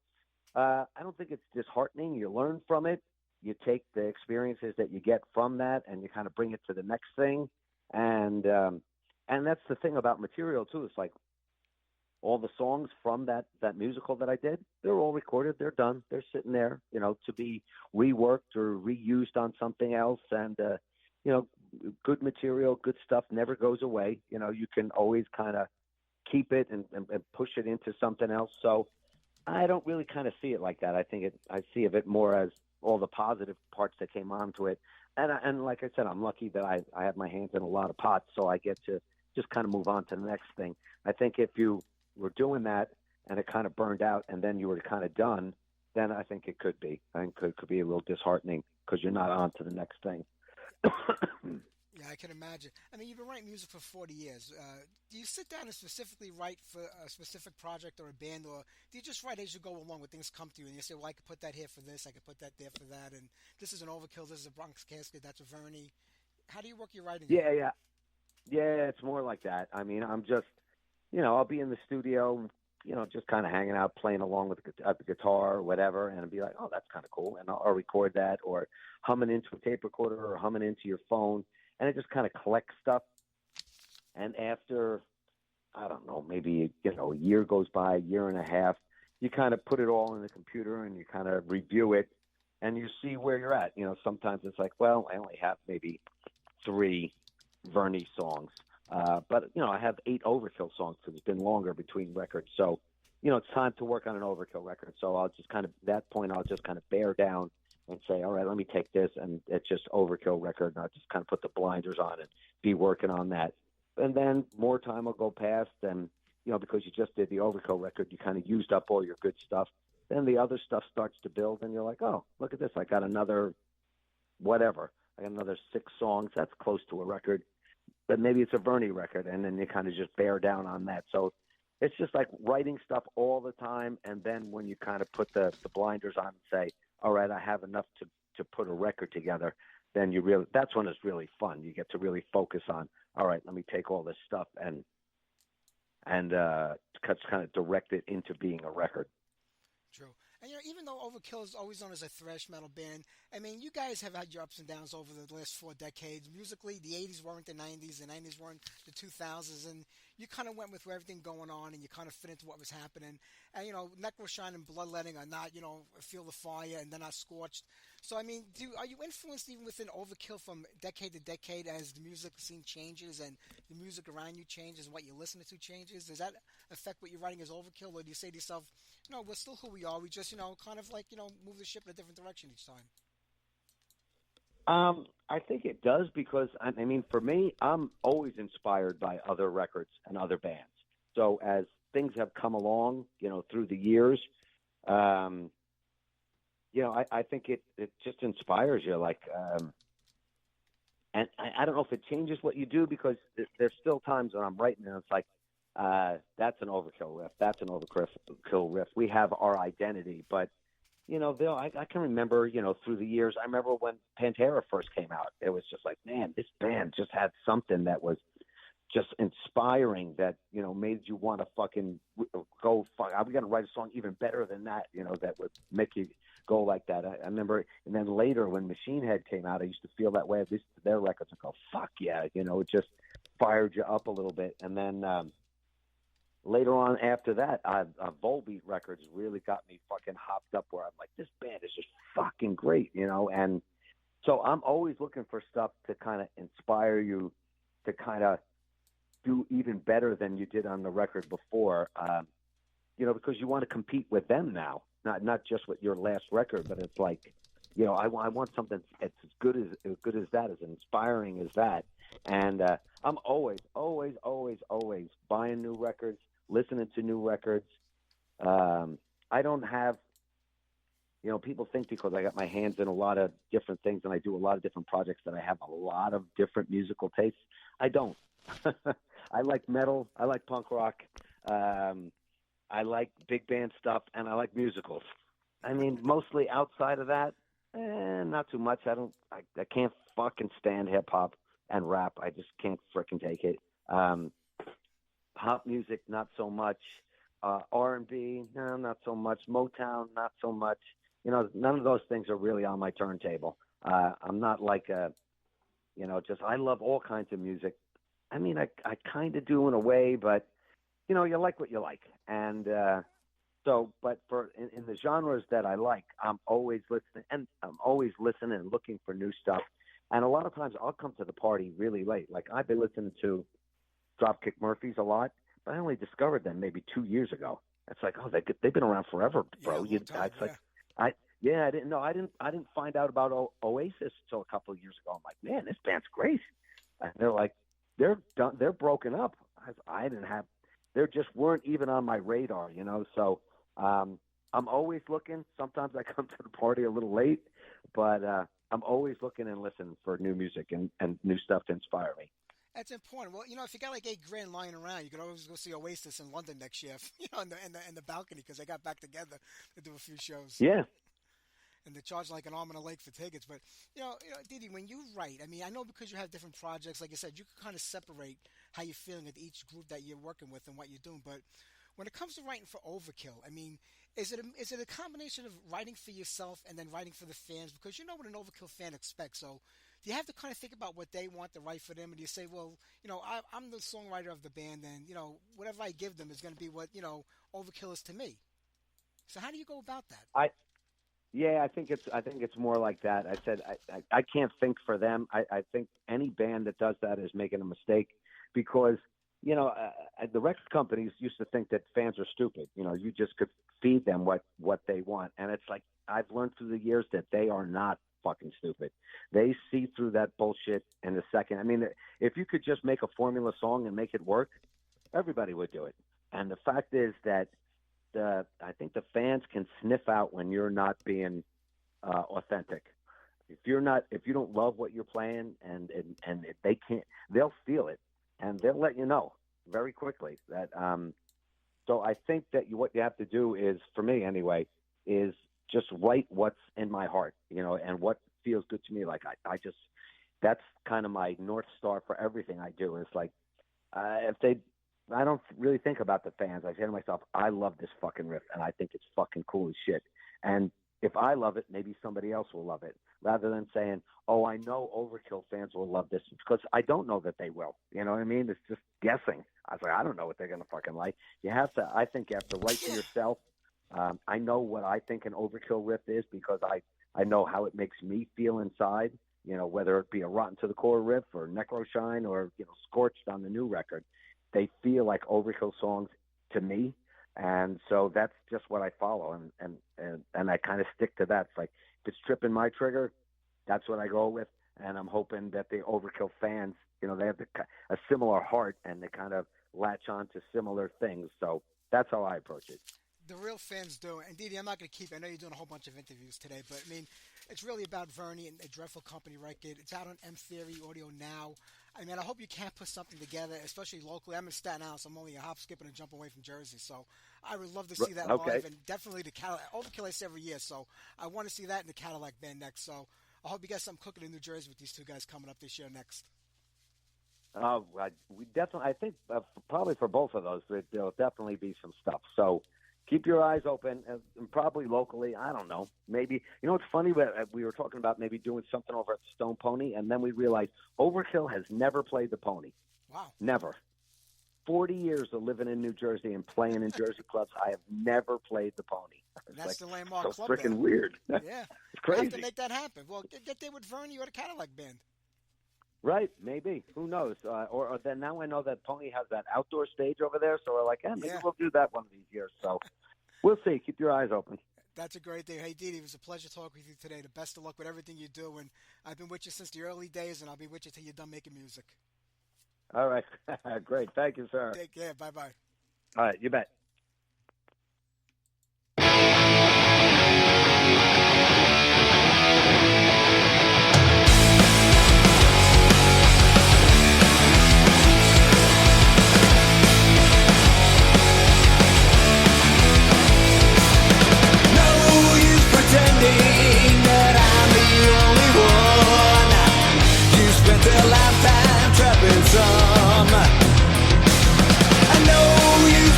I don't think it's disheartening. You learn from it. You take the experiences that you get from that, and you kind of bring it to the next thing. And that's the thing about material too. It's like, all the songs from that musical that I did, they're all recorded. They're done. They're sitting there, to be reworked or reused on something else. And, good material, good stuff never goes away. You can always kind of keep it and push it into something else. So I don't really kind of see it like that. I see of it more as all the positive parts that came onto it. And like I said, I'm lucky that I have my hands in a lot of pots, so I get to just kind of move on to the next thing. I think if you were doing that and it kind of burned out and then you were kind of done, then I think it could be. I think it could be a little disheartening because you're not on to the next thing. Yeah, I can imagine. I mean, you've been writing music for 40 years. Do you sit down and specifically write for a specific project or a band, or do you just write as you go along when things come to you and you say, well, I could put that here for this, I could put that there for that, and this is an Overkill, this is a Bronx Casket, that's a Verni. How do you work your writing? Yeah, it's more like that. I mean, I'm just, I'll be in the studio, just kind of hanging out, playing along with the guitar or whatever, and I'll be like, oh, that's kind of cool, and I'll record that, or humming into a tape recorder or humming into your phone, and it just kind of collects stuff. And after, I don't know, maybe, a year goes by, a year and a half, you kind of put it all in the computer and you kind of review it and you see where you're at. Sometimes it's like, well, I only have maybe 3 Verni songs. But, I have 8 Overkill songs because it's been longer between records. So, it's time to work on an Overkill record. So I'll just kind of, at that point, I'll just kind of bear down and say, all right, let me take this, and it's just Overkill record, and I'll just kind of put the blinders on and be working on that. And then more time will go past, and, because you just did the Overkill record, you kind of used up all your good stuff. Then the other stuff starts to build, and you're like, oh, look at this. I got another whatever. I got another 6 songs. That's close to a record. But maybe it's a Verni record, and then you kind of just bear down on that. So it's just like writing stuff all the time, and then when you kind of put the blinders on and say, all right, I have enough to put a record together, then that's when it's really fun. You get to really focus on, all right, let me take all this stuff and kind of direct it into being a record. True. And even though Overkill is always known as a thrash metal band, I mean, you guys have had your ups and downs over the last 4 decades. Musically, the 80s weren't the 90s, the 90s weren't the 2000s, and you kind of went with everything going on, and you kind of fit into what was happening. And, Necroshine and Bloodletting are not, Feel the Fire, and they're not Scorched. So, I mean, are you influenced even within Overkill from decade to decade as the music scene changes and the music around you changes and what you listen to changes? Does that affect what you're writing as Overkill, or do you say to yourself, we're still who we are, we just, kind of like, move the ship in a different direction each time? I think it does because, I mean, for me, I'm always inspired by other records and other bands. So as things have come along, through the years, I think it just inspires you. Like, and I don't know if it changes what you do because there's still times when I'm writing and it's like, that's an Overkill riff. That's an Overkill riff. We have our identity, but I can remember, through the years. I remember when Pantera first came out. It was just like, man, this band just had something that was just inspiring. That made you want to fucking go. I'm gonna write a song even better than that. That would make you go like that. I remember, and then later when Machine Head came out, I used to feel that way. At least their records, I go, fuck yeah, it just fired you up a little bit, and then. Later on after that, Volbeat Records really got me fucking hopped up where I'm like, this band is just fucking great, and so I'm always looking for stuff to kind of inspire you to kind of do even better than you did on the record before, because you want to compete with them now, not just with your last record, but it's like, I want something that's as good as that, as inspiring as that, and I'm always buying new records, listening to new records. I don't have, people think because I got my hands in a lot of different things and I do a lot of different projects that I have a lot of different musical tastes. I don't. I like metal. I like punk rock. I like big band stuff, and I like musicals. I mean, mostly outside of that, not too much. I can't fucking stand hip hop and rap. I just can't frickin' take it. Pop music, not so much. R&B, no, not so much. Motown, not so much. None of those things are really on my turntable. I'm not like I love all kinds of music. I mean, I kind of do in a way, but, you like what you like. And but in the genres that I like, I'm always listening, and looking for new stuff. And a lot of times I'll come to the party really late. Like I've been listening to Dropkick Murphys a lot, but I only discovered them maybe 2 years ago. It's like, they've been around forever, bro. Yeah, I didn't know. I didn't find out about Oasis until a couple of years ago. I'm like, man, this band's great. And they're like, they're done. They're broken up. I didn't have. They just weren't even on my radar, So I'm always looking. Sometimes I come to the party a little late, but I'm always looking and listening for new music and new stuff to inspire me. That's important. Well, if you got like $8,000 lying around, you could always go see Oasis in London next year, in the balcony, because they got back together to do a few shows. Yeah. And they charge like an arm and a leg for tickets. But Didi, when you write, I mean, I know because you have different projects, like you said, you can kind of separate how you're feeling at each group that you're working with and what you're doing. But when it comes to writing for Overkill, I mean, is it a combination of writing for yourself and then writing for the fans? Because you know what an Overkill fan expects. So do you have to kind of think about what they want to write for them? And you say, well, I'm the songwriter of the band, and, whatever I give them is going to be what, Overkill is to me. So how do you go about that? I think it's more like that. I said, I can't think for them. I think any band that does that is making a mistake because, the record companies used to think that fans are stupid. You just could feed them what they want. And it's like, I've learned through the years that they are not fucking stupid. They see through that bullshit in a second. I mean, if you could just make a formula song and make it work, everybody would do it. And the fact is that I think the fans can sniff out when you're not being authentic. If you don't love what you're playing, and they can't, they'll feel it, and they'll let you know very quickly that So I think that what you have to do is, for me anyway, is just write what's in my heart, and what feels good to me. Like I just, that's kind of my North Star for everything I do. It's like, I don't really think about the fans. I say to myself, I love this fucking riff and I think it's fucking cool as shit. And if I love it, maybe somebody else will love it, rather than saying, oh, I know Overkill fans will love this, because I don't know that they will. You know what I mean? It's just guessing. I was like, I don't know what they're going to fucking like. I think you have to write for yourself. I know what I think an Overkill riff is, because I know how it makes me feel inside, whether it be a Rotten to the Core riff or Necroshine or, Scorched on the new record. They feel like Overkill songs to me. And so that's just what I follow, and I kind of stick to that. It's like, if it's tripping my trigger, that's what I go with. And I'm hoping that the Overkill fans, they have a similar heart and they kind of latch on to similar things. So that's how I approach it. The real fans do. And Didi, I'm not going to keep, I know you're doing a whole bunch of interviews today, but I mean, it's really about Verni and a Dreadful Company record. It's out on M Theory Audio now. I mean, I hope you can put something together, especially locally. I'm in Staten Island, so I'm only a hop, skip, and a jump away from Jersey. So I would love to see that live, and definitely the Cadillac. Overkill I say every year, so I want to see that in the Cadillac Band next. So I hope you got something cooking in New Jersey with these two guys coming up this year next. We definitely, I think probably for both of those, there'll definitely be some stuff. So keep your eyes open, and probably locally. I don't know. Maybe, it's funny, we were talking about maybe doing something over at Stone Pony, and then we realized Overkill has never played the Pony. Wow. Never. 40 years of living in New Jersey and playing in Jersey clubs, I have never played the Pony. That's the landmark so club freaking band. Weird. Yeah. It's crazy. You have to make that happen. Well, get there with Verni or the Cadillac Band. Right, maybe. Who knows? Or then now I know that Pony has that outdoor stage over there, so we're like, maybe we'll do that one of these years. So we'll see. Keep your eyes open. That's a great thing. Hey, Didi, it was a pleasure talking with you today. The best of luck with everything you do. And I've been with you since the early days, and I'll be with you till you're done making music. All right. Great. Thank you, sir. Take care. Bye-bye. All right. You bet.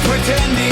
Pretending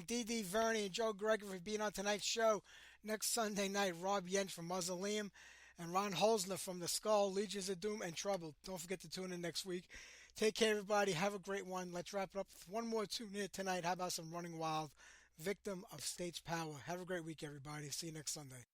thank D.D. Verni and Joe Gregory for being on tonight's show. Next Sunday night, Rob Yench from Mausoleum and Ron Holzner from The Skull, Legions of Doom, and Trouble. Don't forget to tune in next week. Take care, everybody. Have a great one. Let's wrap it up with one more tune here tonight. How about some Running Wild, Victim of Stage Power? Have a great week, everybody. See you next Sunday.